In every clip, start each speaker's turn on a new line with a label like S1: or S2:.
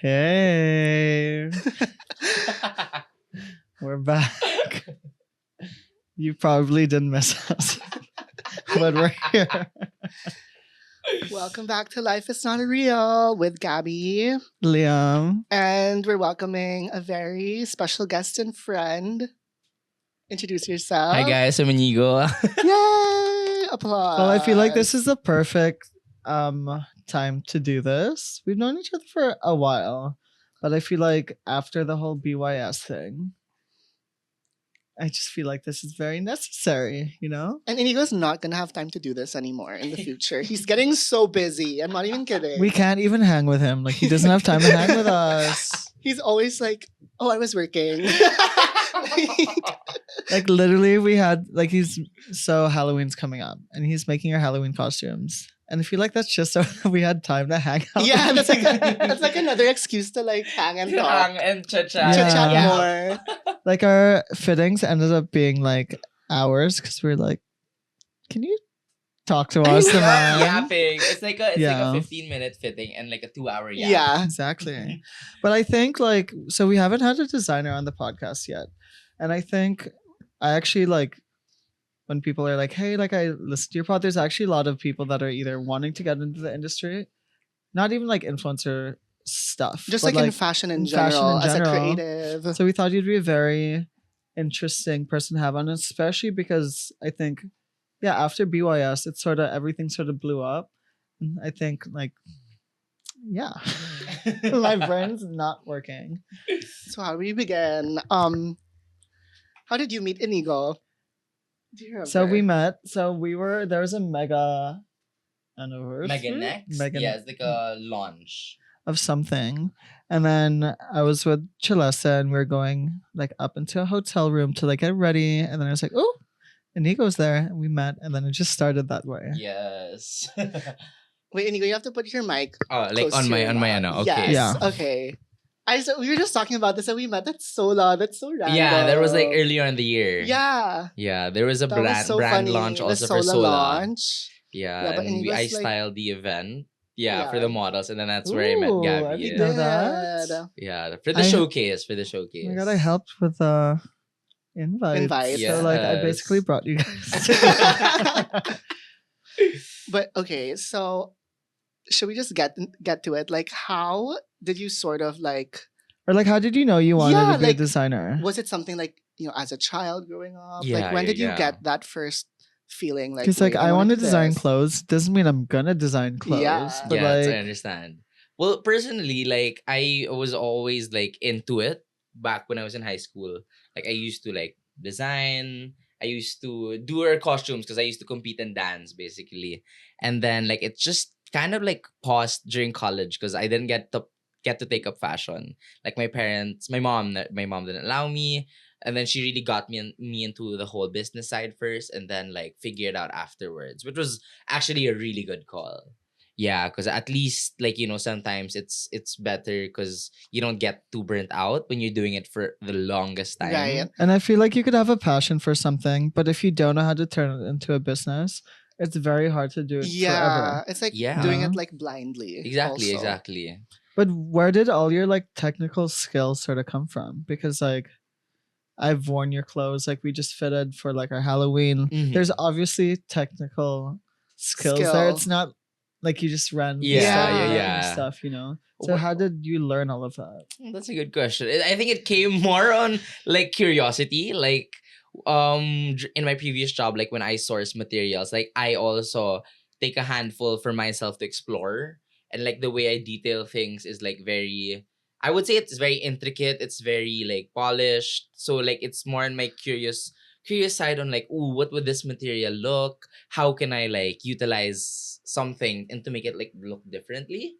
S1: Hey, we're back. You probably didn't miss us, but we're here.
S2: Welcome back to Life is Not Real with Gabbie.
S1: Liam.
S2: And we're welcoming a very special guest and friend. Introduce yourself.
S3: Hi guys, I'm Inigo.
S2: Yay! Applause.
S1: Well, I feel like this is the perfect time to do this. We've known each other for a while, but I feel like after the whole BYS thing, I just feel like this is very necessary, you know?
S2: And Inigo's not going to have time to do this anymore in the future. He's getting so busy. I'm not even kidding.
S1: We can't even hang with him. Like, he doesn't have time to hang with us.
S2: He's always like, oh, I was working.
S1: Like, literally, we had, like, Halloween's coming up, and he's making our Halloween costumes. And I feel like that's just so we had time to hang out.
S2: Yeah, that's like another excuse to like hang and talk.
S3: Hang and chit-chat.
S1: Yeah.
S2: Chit-chat more.
S1: Like, our fittings ended up being, like, hours, because we're like, can you talk to us?
S3: Yapping. It's like a
S1: Yeah.
S3: 15-minute fitting and like a 2-hour yap.
S2: Yeah.
S1: Exactly. But I think, like, so we haven't had a designer on the podcast yet. And I think I actually, like, when people are like, hey, like, I listen to your pod, there's actually a lot of people that are either wanting to get into the industry, not even like influencer stuff.
S2: Just
S1: but,
S2: like in fashion in general, as a creative.
S1: So we thought you'd be a very interesting person to have on, especially because I think, yeah, after BYS, it's sort of, everything sort of blew up. And I think, like, yeah, my brain's not working.
S2: So how do we begin? How did you meet Inigo? Do you remember?
S1: So we met. So we were, there was a mega anniversary.
S3: Mega next? Yeah, it's like a launch.
S1: Of something. And then I was with Chalessa and we were going like up into a hotel room to like get ready. And then I was like, oh, Inigo's there. And we met. And then it just started that way.
S3: Yes.
S2: Wait, Inigo, you have to put your mic.
S3: Oh, like
S2: close
S3: on
S2: to
S3: my
S2: your
S3: ano.
S2: mouth.
S3: Okay.
S2: Yes.
S1: Yeah.
S2: Okay. We were just talking about this and we met. That's so loud. That's so random.
S3: Yeah, that was like earlier in the year.
S2: Yeah.
S3: Yeah, there was a
S2: That was
S3: brand
S2: so
S3: brand
S2: funny.
S3: launch
S2: The
S3: also for
S2: Sola
S3: Sola.
S2: launch.
S3: Yeah,
S2: Yeah, but
S3: and
S2: Inigo's
S3: I
S2: like-
S3: styled the event. Yeah, for
S2: Yeah.
S3: the models, and then that's where I met
S1: Ooh, I
S3: Gabbie.
S1: didn't know that.
S2: Did.
S3: Yeah, for the
S1: I-
S3: showcase. For the
S1: Oh
S3: showcase.
S1: my god, I helped with invites.
S2: Invites.
S1: So like I
S3: Yes.
S1: basically brought you guys.
S2: But okay, so should we just get to it? Like, how did you sort of like?
S1: Or like, how did you know you wanted
S2: Yeah,
S1: to be
S2: like,
S1: a designer?
S2: Was it something like, as a child growing up?
S3: Yeah,
S2: Like, when did you
S3: yeah.
S2: get that first feeling? Like,
S1: Because like
S2: wait,
S1: I want to design
S2: this?
S1: clothes. Doesn't mean I'm gonna design clothes.
S2: Yeah.
S1: But
S3: Yes, I
S1: like,
S3: understand. Well, personally, like I was always like into it back when I was in high school. Like I used to like design. I used to do our costumes because I used to compete and dance basically. And then like it just kind of like paused during college because I didn't get to take up fashion. Like my mom didn't allow me. And then she really got me into the whole business side first and then like figured out afterwards, which was actually a really good call. Yeah, because at least like sometimes it's better because you don't get too burnt out when you're doing it for the longest time.
S2: Right.
S1: and I feel like you could have a passion for something, but if you don't know how to turn it into a business, it's very hard to do it
S2: Yeah,
S1: forever.
S2: it's like
S3: Yeah.
S2: doing it like blindly.
S3: Exactly,
S2: also.
S3: exactly.
S1: But where did all your like technical skills sort of come from? Because like I've worn your clothes, like we just fitted for like our Halloween.
S3: Mhm.
S1: There's obviously technical skills there.
S2: Skill.
S1: It's not like you just ran
S3: Yeah.
S1: stuff, you know. So how did you learn all of that?
S3: That's a good question. I think it came more on like curiosity. Like in my previous job, like when I source materials, like I also take a handful for myself to explore. And like the way I detail things is like very, I would say it's very intricate. It's very like polished. So like it's more on my curious side on like, ooh, what would this material look? How can I like utilize something and to make it like look differently?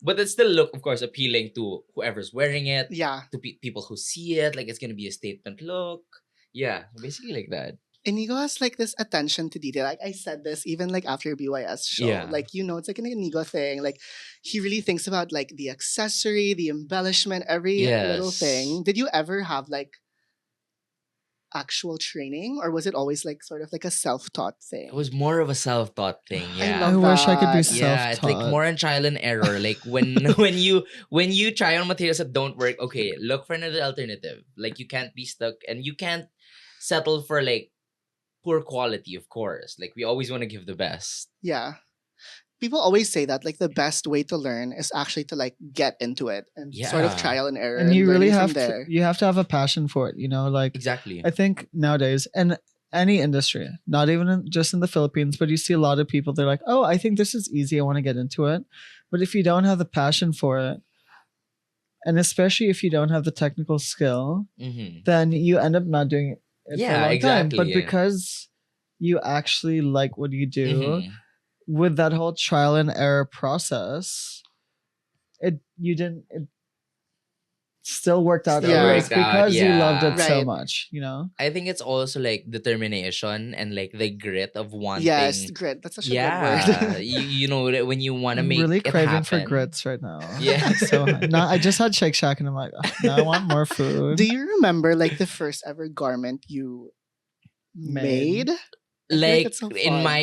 S3: But it still look, of course, appealing to whoever's wearing it,
S2: Yeah.
S3: to people who see it. Like it's gonna be a statement look. Yeah, basically like that.
S2: Inigo has like this attention to detail. Like I said this even like after BYS show.
S3: Yeah.
S2: Like it's like an Inigo thing. Like he really thinks about like the accessory, the embellishment, every little
S3: Yes.
S2: thing. Did you ever have like actual training, or was it always like sort of like a self-taught thing?
S3: It was more of a self-taught thing.
S2: I
S3: Yeah.
S1: I
S2: love
S1: wish I could be
S2: that.
S3: Yeah, it's like
S1: self-taught.
S3: more on trial and error. Like when you try on materials that don't work, okay, look for another alternative. Like you can't be stuck and you can't settle for like poor quality, of course. Like we always want to give the best.
S2: Yeah. People always say that like the best way to learn is actually to like get into it and sort of
S3: Yeah.
S2: trial and error.
S1: And you really
S2: learning from
S1: have
S2: there.
S1: to, you have to have a passion for it, you know, like
S3: Exactly.
S1: I think nowadays in any industry, not even just in the Philippines, but you see a lot of people, they're like, oh, I think this is easy, I want to get into it. But if you don't have the passion for it, and especially if you don't have the technical skill,
S3: Mm-hmm.
S1: then you end up not doing it for a
S3: Yeah,
S1: long
S3: exactly,
S1: time. But
S3: yeah.
S1: because you actually like what you do,
S3: Mhm.
S1: with that whole trial and error process, it still worked out
S2: Still
S1: anyways
S3: worked out,
S1: because you loved it
S3: yeah.
S1: so
S2: Right.
S1: much, you know?
S3: I think it's also like determination and like the grit of wanting.
S2: Yes, grit. That's such a good
S3: Yeah,
S2: word.
S3: you know that when you want to
S1: I'm
S3: make
S1: really
S3: it
S1: craving for
S3: happen.
S1: grits right now.
S3: Yeah.
S1: So now I just had Shake Shack and I'm like, "Ugh, now I want more food.
S2: Do you remember like the first ever garment you
S1: Made.
S2: made? I feel
S3: Like
S2: it's so
S3: in
S2: fun.
S3: my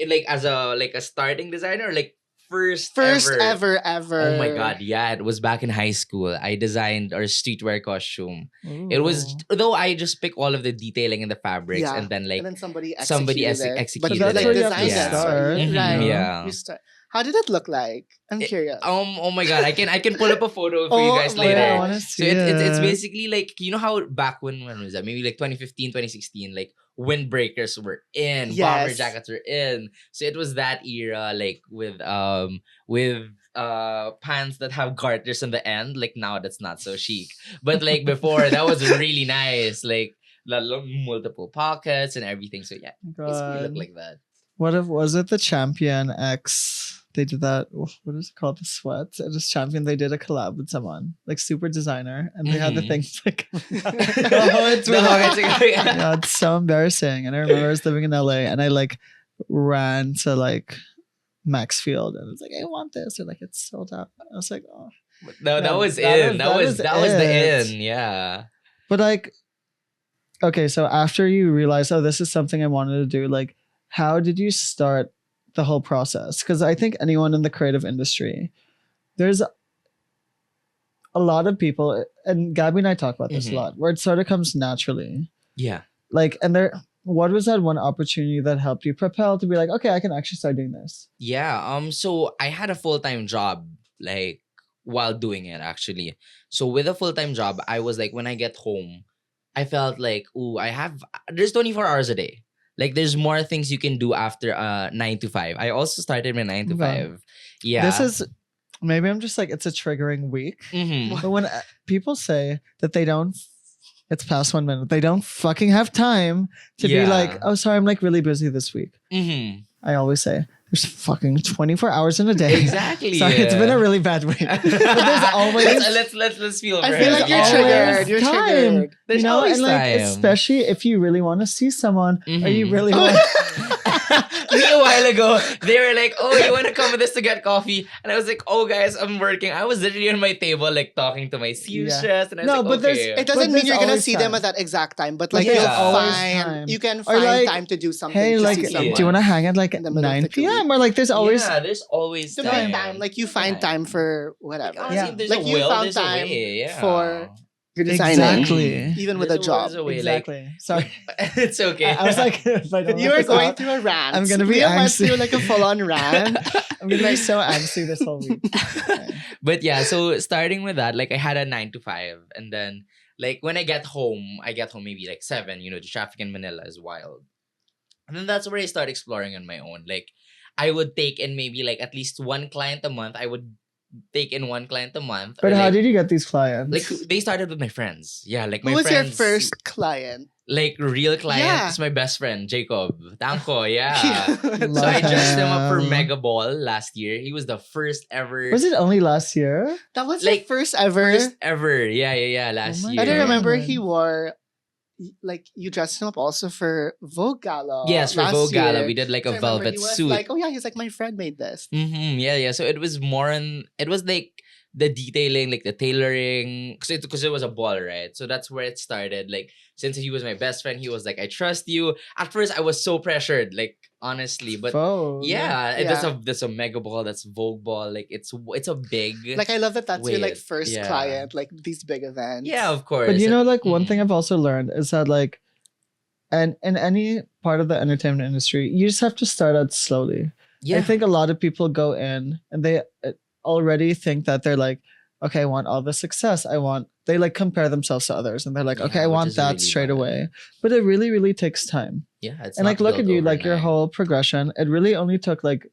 S3: like as a starting designer, or like first
S2: ever.
S3: Oh my god, yeah, it was back in high school. I designed our streetwear costume. It was
S1: Ooh.
S3: though I just pick all of the detailing and the fabrics
S2: Yeah.
S3: and then like
S2: And then somebody
S3: somebody
S2: executed it.
S3: executed
S2: but you,
S1: But that's
S2: like
S1: where you have to
S2: designed it.
S1: start,
S2: Sorry.
S3: Mhm,
S2: Right.
S3: yeah.
S2: You start. How did it look like? I'm
S3: It-
S2: curious.
S3: Oh my god, I can pull up a photo for you
S2: Oh
S3: guys
S2: my
S1: Wait, I
S3: later.
S2: gosh.
S1: want to
S3: So
S1: see
S3: it's
S1: it.
S3: basically like you know how back when was that? Maybe like 2015, 2016, like windbreakers were in, bomber
S2: Yes.
S3: jackets were in. So it was that era, like with pants that have garters on the end. Like now that's not so chic. But like before that was really nice. Like multiple pockets and everything. So yeah, basically look
S1: God.
S3: like that.
S1: What if was it the Champion X? They did that. What is it called? The sweats. It was Champion. They did a collab with someone like super designer, and they had the
S3: Mhm.
S1: things like.
S3: Oh, it's
S1: Yeah, it's so embarrassing. And I remember I was living in LA, and I like ran to like Maxfield, and it's like, I want this, or like it's sold out. I was like, oh.
S3: No, that
S1: Yeah,
S3: was
S1: that
S3: in.
S1: was-
S3: That
S1: that
S3: was
S1: was
S3: that was the
S1: it.
S3: in. Yeah.
S1: But like, okay, so after you realize, oh, this is something I wanted to do, like, how did you start the whole process? Because I think anyone in the creative industry, there's a lot of people, and Gabby and I talk about this
S3: Mhm.
S1: a lot, where it sort of comes naturally.
S3: Yeah.
S1: Like, and there, what was that one opportunity that helped you propel to be like, okay, I can actually start doing this?
S3: Yeah. So I had a full-time job like while doing it actually. So with a full-time job, I was like when I get home, I felt like, ooh, there's 24 hours a day. Like there's more things you can do after 9 to 5. I also started my 9 to
S1: Okay.
S3: 5. Yeah.
S1: This is, maybe I'm just like, it's a triggering week.
S3: Mhm.
S1: But when people say that they don't, it's past 1 minute, they don't fucking have time to be like,
S3: Yeah.
S1: oh, sorry, I'm like really busy this week.
S3: Mhm.
S1: I always say, there's fucking 24 hours in a day.
S3: Exactly.
S1: Sorry, it's been a really bad week. But there's always,
S3: let's feel
S2: I
S3: for
S2: feel
S3: her.
S2: like you're
S1: always
S2: triggered. You're
S1: time.
S2: triggered.
S3: There's
S1: you know,
S3: always
S1: and like,
S3: time.
S1: especially if you really want to see someone or you
S3: Mhm.
S1: really
S2: Oh.
S1: want.
S3: Like a while ago, they were like, "Oh, you want to come with us to get coffee?" And I was like, "Oh, guys, I'm working." I was literally on my table, like talking to my seamstress, and I was
S1: No,
S3: like,
S1: but there's-
S3: "Okay."
S2: It doesn't
S1: But
S2: mean
S1: there's
S2: you're gonna
S1: always
S2: see them
S1: time.
S2: at that exact time, but
S1: But
S2: like
S3: there's
S2: you'll
S3: always
S2: find
S1: time.
S2: you can
S1: Or
S2: find
S1: like,
S2: time to do something.
S1: Hey,
S2: to
S1: like,
S2: see
S1: do
S2: someone.
S1: you want to hang at like
S2: In the middle of
S1: 9
S2: the
S1: p.m. or like there's always
S3: yeah, there's always
S2: to
S3: time.
S2: find time? Like you find time for whatever.
S3: Honestly,
S1: Yeah.
S3: if there's
S2: Like
S3: a
S2: you
S3: will,
S2: found
S3: there's a
S2: time
S3: way. Yeah.
S2: for your designing,
S1: Exactly.
S2: even with
S3: There's
S2: a job.
S3: there's a way,
S1: Exactly. Sorry.
S3: Like, it's okay.
S1: I was like, if I don't
S2: You
S1: let
S2: were
S1: this
S2: going
S1: out,
S2: through a rant.
S1: I'm gonna be
S2: Leah went
S1: angsty.
S2: through like a full-on rant.
S1: I'm gonna be so angsty this whole week. Okay.
S3: But yeah, so starting with that, like I had a 9 to 5, and then like when I get home maybe like 7. You know, the traffic in Manila is wild, and then that's where I start exploring on my own. Like I would take in maybe like at least one client a month. I would take in one client a month.
S1: But
S3: or,
S1: how
S3: like,
S1: did you get these clients?
S3: like they started with my friends. Yeah, like
S2: Who
S3: my
S2: was your
S3: friends.
S2: first client?
S3: Like real client
S2: Yeah.
S3: is my best friend Jacob Tanko. Yeah.
S2: Yeah.
S3: So I dressed him up for
S1: Love him.
S3: Mega Ball last year. He was the first ever.
S1: Was it only last year?
S2: That was
S3: Like,
S2: like first ever.
S3: First ever. Yeah. Last
S1: Oh my
S3: year.
S2: I don't remember
S1: God.
S2: he wore like you dressed him up also for Vogue Gala.
S3: Yes, for
S2: last
S3: Vogue Gala,
S2: year.
S3: we did like
S2: So
S3: a
S2: I remember
S3: velvet
S2: he was
S3: suit.
S2: Like, oh yeah, he's like my friend made this.
S3: Yeah. So it was more on. It was like the detailing, like the tailoring, because it was a ball, right? So that's where it started. Like, since he was my best friend, he was like, I trust you. At first, I was so pressured, like, honestly, but
S1: Vogue.
S3: yeah,
S2: Yeah.
S3: that's a mega ball, that's Vogue ball. Like, it's a big
S2: Like I love that that's your like
S3: weight.
S2: first
S3: Yeah.
S2: client, like these big events.
S3: Yeah, of course.
S1: But you know, like one thing
S3: Mm.
S1: I've also learned is that like, and in any part of the entertainment industry, you just have to start out slowly.
S3: Yeah.
S1: I think a lot of people go in and they already think that they're like, okay, I want all the success. They like compare themselves to others and they're like, okay,
S3: Yeah,
S1: I
S3: which
S1: want
S3: is
S1: that
S3: really
S1: straight
S3: bad.
S1: away. But it really, really takes time.
S3: Yeah, it's
S1: And like,
S3: not
S1: look at
S3: built
S1: you, like your
S3: overnight.
S1: whole progression. It really only took like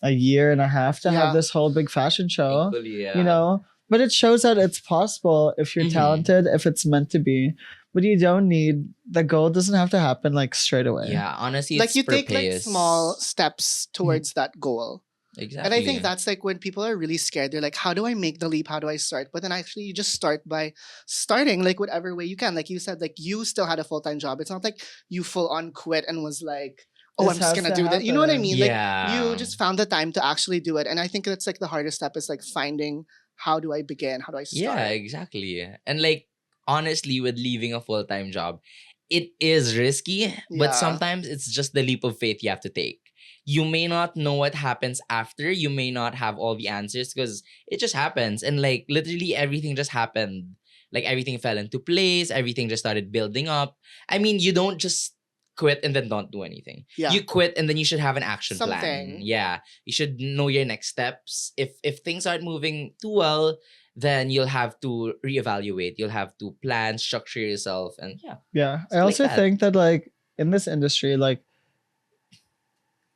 S1: a year and a half to
S2: Yeah.
S1: have this whole big fashion show,
S3: Thankfully, yeah.
S1: you know? But it shows that it's possible if you're
S3: Mhm.
S1: talented, if it's meant to be. But you don't need, the goal doesn't have to happen like straight away.
S3: Yeah, honestly,
S2: Like
S3: it's
S2: you
S3: per
S2: take like
S3: pace.
S2: small steps towards that goal.
S3: Exactly.
S2: And I think that's like when people are really scared, they're like, how do I make the leap? How do I start? But then actually you just start by starting like whatever way you can. Like you said, like you still had a full-time job. It's not like you full on quit and was like, oh,
S1: This
S2: I'm just
S1: has
S2: gonna
S1: to
S2: do that. You know what I
S1: happen.
S2: mean?
S3: Yeah.
S2: Like you just found the time to actually do it. And I think that's like the hardest step is like finding how do I begin? How do I start?
S3: Yeah, exactly. And like, honestly, with leaving a full-time job, it is risky,
S2: Yeah.
S3: but sometimes it's just the leap of faith you have to take. You may not know what happens after. You may not have all the answers because it just happens. And like, literally everything just happened. Like, everything fell into place. Everything just started building up. I mean, you don't just quit and then don't do anything.
S2: Yeah.
S3: You quit and then you should have an action plan.
S2: Something.
S3: Yeah. You should know your next steps. If things aren't moving too well, then you'll have to reevaluate. You'll have to plan, structure yourself, and yeah.
S1: Yeah. I
S3: Like
S1: also
S3: that.
S1: think that like in this industry, like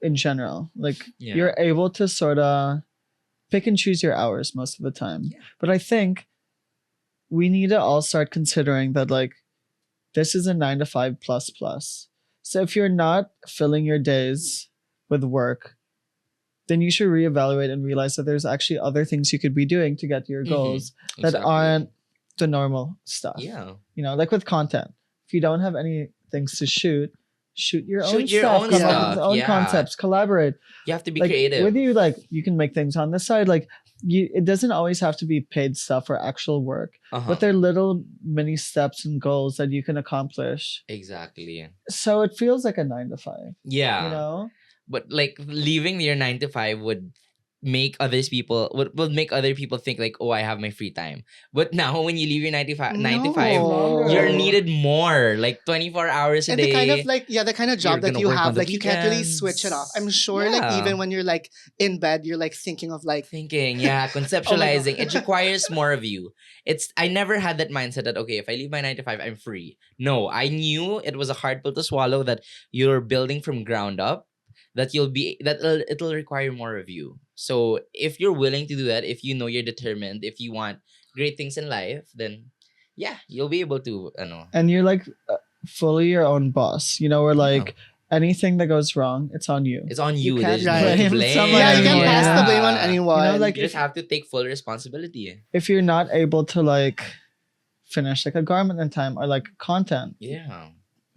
S1: in general, like
S3: Yeah.
S1: you're able to sort of pick and choose your hours most of the time.
S3: Yeah.
S1: But I think we need to all start considering that like this is a 9 to 5 plus plus. So if you're not filling your days with work, then you should reevaluate and realize that there's actually other things you could be doing to get to your
S3: Mhm.
S1: goals that
S3: Exactly.
S1: aren't the normal stuff.
S3: Yeah.
S1: You know, like with content. If you don't have any things to shoot your
S3: Shoot
S1: own
S3: your
S1: stuff,
S3: own
S1: come up
S2: stuff,
S1: with own
S3: yeah.
S1: concepts, collaborate.
S3: You have to be
S1: Like
S3: creative.
S1: with you, like you can make things on the side. Like it doesn't always have to be paid stuff or actual work,
S3: Uh-huh.
S1: but they're little mini steps and goals that you can accomplish.
S3: Exactly.
S1: So it feels like a 9 to 5.
S3: Yeah.
S1: You know?
S3: But like, leaving your 9 to 5 would make would make other people think like, oh, I have my free time. But now when you leave your 9 to 5,
S2: No.
S3: you're needed more, like 24 hours a
S2: And
S3: day.
S2: the kind of like the kind of job
S3: You're
S2: that
S3: gonna
S2: you
S3: work on
S2: have,
S3: the
S2: like you can't really
S3: weekends.
S2: switch it off. I'm sure like
S3: Yeah.
S2: even when you're like in bed, you're like thinking of like
S3: Thinking, yeah, conceptualizing. It requires more of you. I never had that mindset that, okay, if I leave my 9 to 5, I'm free. No, I knew it was a hard pill to swallow, that you're building from ground up, that it'll require more of you. So if you're willing to do that, if you know you're determined, if you want great things in life, then yeah, you'll be able to,
S1: And you're like fully your own boss. You know, where like anything that goes wrong, it's on you.
S3: it's on you.
S1: can't
S3: There's no one to
S1: blame
S3: blame.
S1: someone
S2: yeah, you can
S1: anymore.
S2: pass the blame on
S3: Yeah.
S2: anyone.
S1: You know, like
S3: You just have to take full responsibility.
S1: if you're not able to like finish like a garment in time or like content,
S3: Yeah.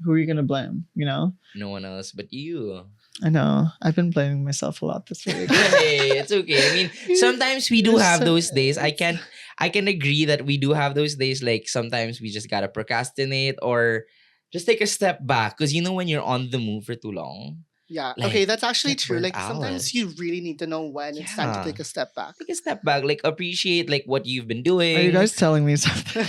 S1: who are you gonna blame? You know?
S3: No one else but you.
S1: I know. I've been blaming myself a lot this week.
S3: Hey, it's okay. I mean, sometimes we do
S1: You're
S3: have
S1: so-
S3: those days. I can agree that we do have those days. Like, sometimes we just gotta procrastinate or just take a step back, because when you're on the move for too long,
S2: Yeah.
S3: Like,
S2: Okay, that's actually
S3: get
S2: true.
S3: burnt
S2: Like sometimes
S3: out.
S2: you really need to know when it's time to
S3: Yeah.
S2: take a step back.
S3: take a step back. Like, appreciate like what you've been doing.
S1: Are you guys telling me something?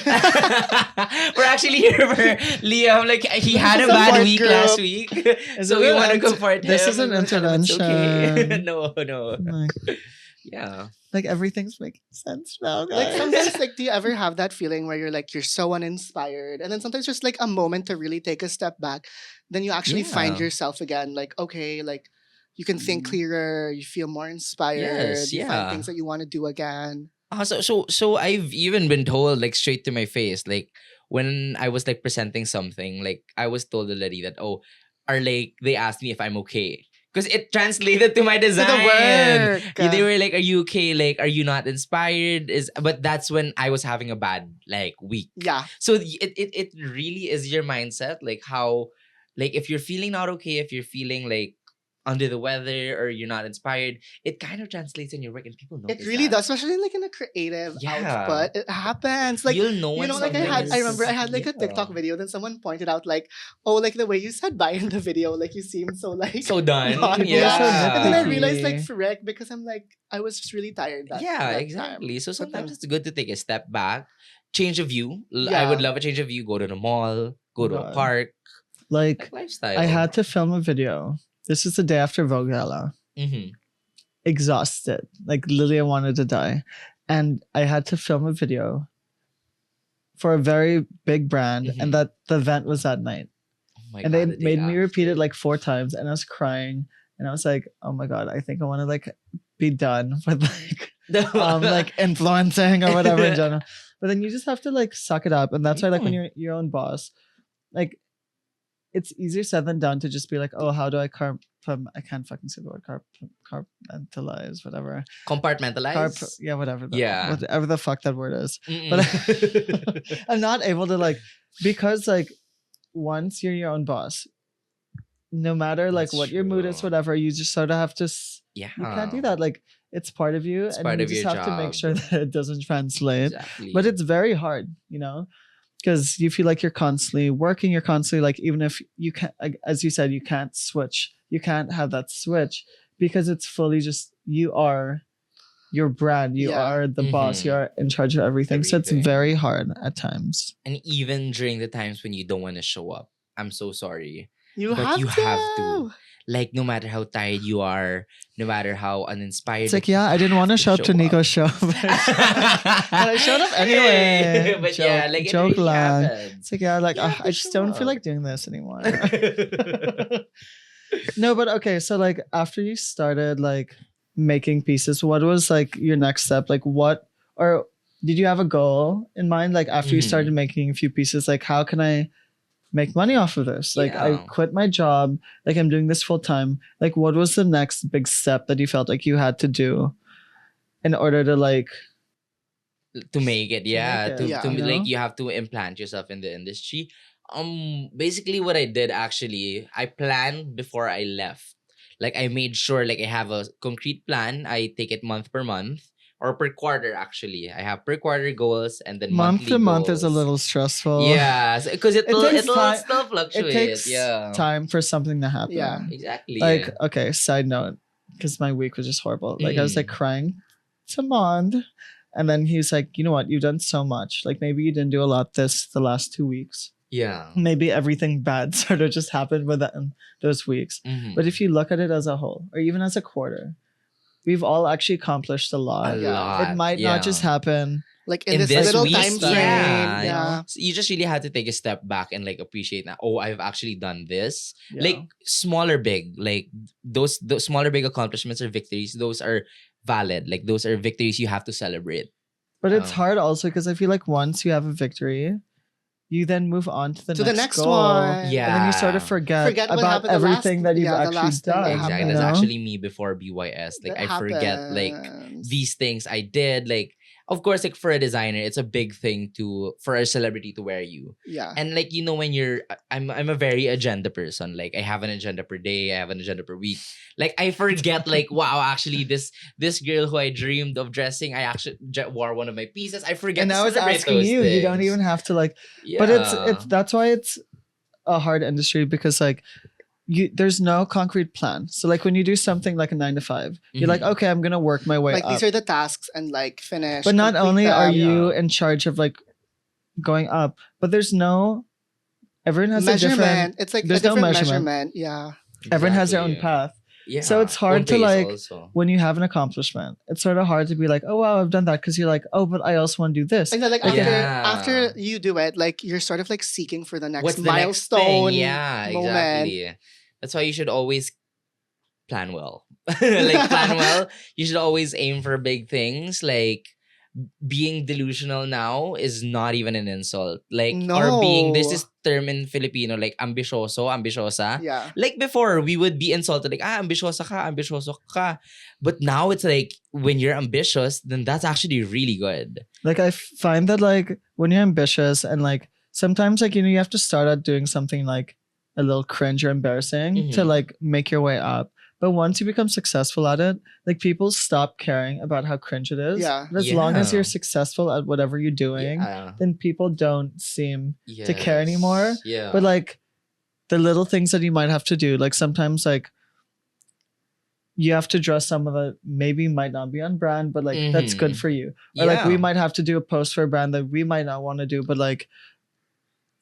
S3: We're actually here for Liam. Like, he had a bad
S2: Support
S3: week
S2: group.
S3: last week,
S1: Is
S3: so
S1: it
S3: we
S1: an
S3: want to
S1: inter-
S3: comfort him.
S1: this is an
S3: and tell him it's okay.
S1: intervention.
S3: No.
S1: like,
S3: Yeah.
S1: like everything's making sense now, guys.
S2: Like sometimes, like, do you ever have that feeling where you're like you're so uninspired, and then sometimes just like a moment to really take a step back, then you actually find
S3: Yeah.
S2: yourself again. Like, okay, like you can think
S1: Mm.
S2: clearer, you feel more inspired,
S3: Yes,
S2: you
S3: yeah.
S2: find things that you want to do again.
S3: So I've even been told, like, straight to my face, like, when I was like presenting something, like, I was told already that, they asked me if I'm okay, because it translated to my
S2: To
S3: design.
S2: the work.
S3: Yeah, they were like, "Are you okay? Like, are you not inspired?" But that's when I was having a bad like week.
S2: Yeah.
S3: So it really is your mindset, like how, like, if you're feeling not okay, if you're feeling like under the weather or you're not inspired, it kind of translates in your work and people notice
S2: It really
S3: that.
S2: does, especially like in a creative
S3: Yeah.
S2: output. It happens. Like
S3: You'll know when
S2: like
S3: something
S2: I remember I
S3: is-
S2: had like a TikTok video, then someone pointed out like, oh, like the way you said bye in the video, like you seemed so like
S3: so done.
S2: not-
S1: People are so
S3: Yeah.
S2: And then I
S1: nitpicky.
S2: realized like frick, because I'm like I was just really tired that
S3: Yeah,
S2: that
S3: exactly.
S2: time.
S3: So
S2: But
S3: sometimes
S2: then-
S3: it's good to take a step back, change of view. I
S2: Yeah.
S3: would love a change of view. Go to the mall, go to a
S1: God.
S3: park,
S1: Like
S3: like lifestyle.
S1: I had to film a video. This is the day after Vogue Gala.
S3: Mhm.
S1: Exhausted. Like literally I wanted to die. And I had to film a video for a very big brand
S3: Mhm.
S1: and that the event was that night.
S3: Oh my
S1: And
S3: God,
S1: they
S3: the day
S1: made me repeat it
S3: after.
S1: like 4 times and I was crying and I was like, oh my God, I think I want to like be done with like influencing or whatever in general. But then you just have to like suck it up. And that's why like when
S3: Yeah.
S1: you're your own boss, like it's easier said than done to just be like, oh, how do I I can't fucking say the word compartmentalize, whatever.
S3: Compartmentalize.
S1: Yeah, whatever.
S3: Yeah.
S1: Whatever the fuck that word is.
S3: Mm-mm.
S1: But I'm not able to like, because like once you're your own boss, no matter like
S3: That's
S1: what your mood is,
S3: true.
S1: whatever, you just sort of have to,
S3: yeah.
S1: you can't do that. Like it's part of you
S3: It's
S1: and
S3: part
S1: you
S3: of
S1: just
S3: your
S1: have to make
S3: job.
S1: sure that it doesn't translate.
S3: Exactly.
S1: But it's very hard, you know, because you feel like you're constantly working, you're constantly like, even if you can't, like, as you said, you can't switch, you can't have that switch because it's fully just, you are your brand, you
S2: Yeah.
S1: are the boss, you
S3: Mhm.
S1: are in charge of everything. So it's
S3: Everything.
S1: very hard at times.
S3: And even during the times when you don't want to show up, I'm so sorry.
S2: You
S3: But
S2: have
S3: you
S2: to.
S3: have to. Like no matter how tired you are, no matter how uninspired.
S1: It's like, yeah, I didn't want to show up to Nico's show. But I showed up anyway.
S3: But yeah,
S1: Joke-
S3: like it
S1: joke
S3: really
S1: land.
S3: happens.
S1: it's like, yeah, like
S3: You have
S1: I
S3: to
S1: just
S3: show
S1: don't feel
S3: up.
S1: like doing this anymore. No, but okay, so like after you started like making pieces, what was like your next step? Like what, or did you have a goal in mind? Like after you
S3: Mhm.
S1: started making a few pieces, like how can I make money off of this? Like I
S3: Yeah.
S1: quit my job, like I'm doing this full time. Like what was the next big step that you felt like you had to do in order to like,
S3: To make it, yeah.
S1: make
S3: To,
S1: it,
S2: Yeah.
S3: to
S1: you
S3: like
S1: know?
S3: you have to implant yourself in the industry. Basically what I did actually, I planned before I left. Like I made sure like I have a concrete plan. I take it month per month or per quarter actually. I have per quarter goals and then
S1: month
S3: monthly
S1: to month is a
S3: goals.
S1: little stressful.
S3: Yeah, because it'll
S1: takes time-
S3: still fluctuate.
S1: It takes
S3: yeah.
S1: time for something to happen.
S2: Yeah.
S3: Exactly.
S1: Like, okay, side note, because my week was just horrible. Like, I was like
S3: Mm.
S1: crying to Mond. And then he's like, you know what? You've done so much. Like, maybe you didn't do a lot the last 2 weeks.
S3: yeah.
S1: Maybe everything bad sort of just happened within those weeks.
S3: Mhm.
S1: But if you look at it as a whole, or even as a quarter, we've all actually accomplished a lot.
S3: a
S2: Yeah.
S3: lot.
S1: It might
S3: yeah.
S1: not just happen.
S2: Like in, this,
S3: this
S2: little
S3: week,
S2: time frame.
S3: yeah,
S2: Yeah.
S3: So you just really had to take a step back and like appreciate that. Oh, I've actually done this.
S1: Yeah.
S3: Like small or big, like those smaller big accomplishments or victories. Those are valid. Like those are victories you have to celebrate.
S1: But it's
S3: Oh.
S1: hard also because I feel like once you have a victory, you then move on to the
S2: To the
S1: next
S2: next
S1: goal.
S2: one.
S1: And then you sort of
S3: Yeah.
S1: forget
S2: what
S1: about
S2: happened the
S1: everything
S2: last-
S1: that you've
S2: yeah, the
S1: actually
S2: last thing that
S1: done.
S3: Exactly.
S2: happened.
S3: That's
S1: you know?
S3: actually me before BYS. Like
S2: That
S3: I forget like
S2: happens.
S3: these things I did. Like of course, like for a designer, it's a big thing for a celebrity to wear you.
S2: Yeah.
S3: And like when you're I'm a very agenda person. Like I have an agenda per day, I have an agenda per week. Like I forget like wow, actually this girl who I dreamed of dressing, I actually wore one of my pieces. I forget.
S1: And
S3: to
S1: I was
S3: celebrate
S1: asking
S3: those
S1: you, you don't
S3: things.
S1: even have to like
S3: Yeah.
S1: but it's that's why it's a hard industry because like there's no concrete plan. So like when you do something like a 9 to 5, you're like,
S3: Mhm.
S1: okay, I'm gonna work my way
S2: Like
S1: up.
S2: these are the tasks and like finish.
S1: But not
S2: complete
S1: only are
S2: them.
S1: you
S3: Yeah.
S1: in charge of like going up, but there's no everyone has a different
S2: measurement. It's like a
S1: there's no
S2: different
S1: measurement.
S2: measurement. Yeah.
S1: everyone has their own
S3: Exactly.
S1: path.
S3: Yeah.
S1: So it's hard
S3: Own
S1: to,
S3: pace
S1: like,
S3: also.
S1: When you have an accomplishment, it's sort of hard to be like, oh wow, I've done that, because you're like, oh, but I also want to do this.
S2: And then like
S1: Okay.
S2: after you do it, like you're sort of like seeking for the next
S3: What's the next thing?
S2: milestone.
S3: Yeah,
S2: moment.
S3: exactly. That's why you should always plan well. Like plan well. You should always aim for big things. Like being delusional now is not even an insult. Like or being there's
S2: No.
S3: this term in Filipino like ambisyoso, ambisyosa.
S2: Yeah.
S3: Like before, we would be insulted like, ambisyosa ka, ambisyoso ka. But now it's like, when you're ambitious, then that's actually really good.
S1: Like I find that like when you're ambitious and like sometimes like you have to start out doing something like a little cringe or embarrassing to
S3: Mhm.
S1: like make your way up. But once you become successful at it, like people stop caring about how cringe it is.
S2: Yeah.
S1: But as long as
S3: Yeah.
S1: you're successful at whatever you're doing,
S3: Yeah.
S1: then people don't seem to care anymore.
S3: Yeah.
S1: But like the little things that you might have to do, like sometimes like you have to dress some of it maybe might not be on brand, but like that's good
S3: Mhm.
S1: for you. Or like we
S3: Yeah.
S1: might have to do a post for a brand that we might not want to do, but like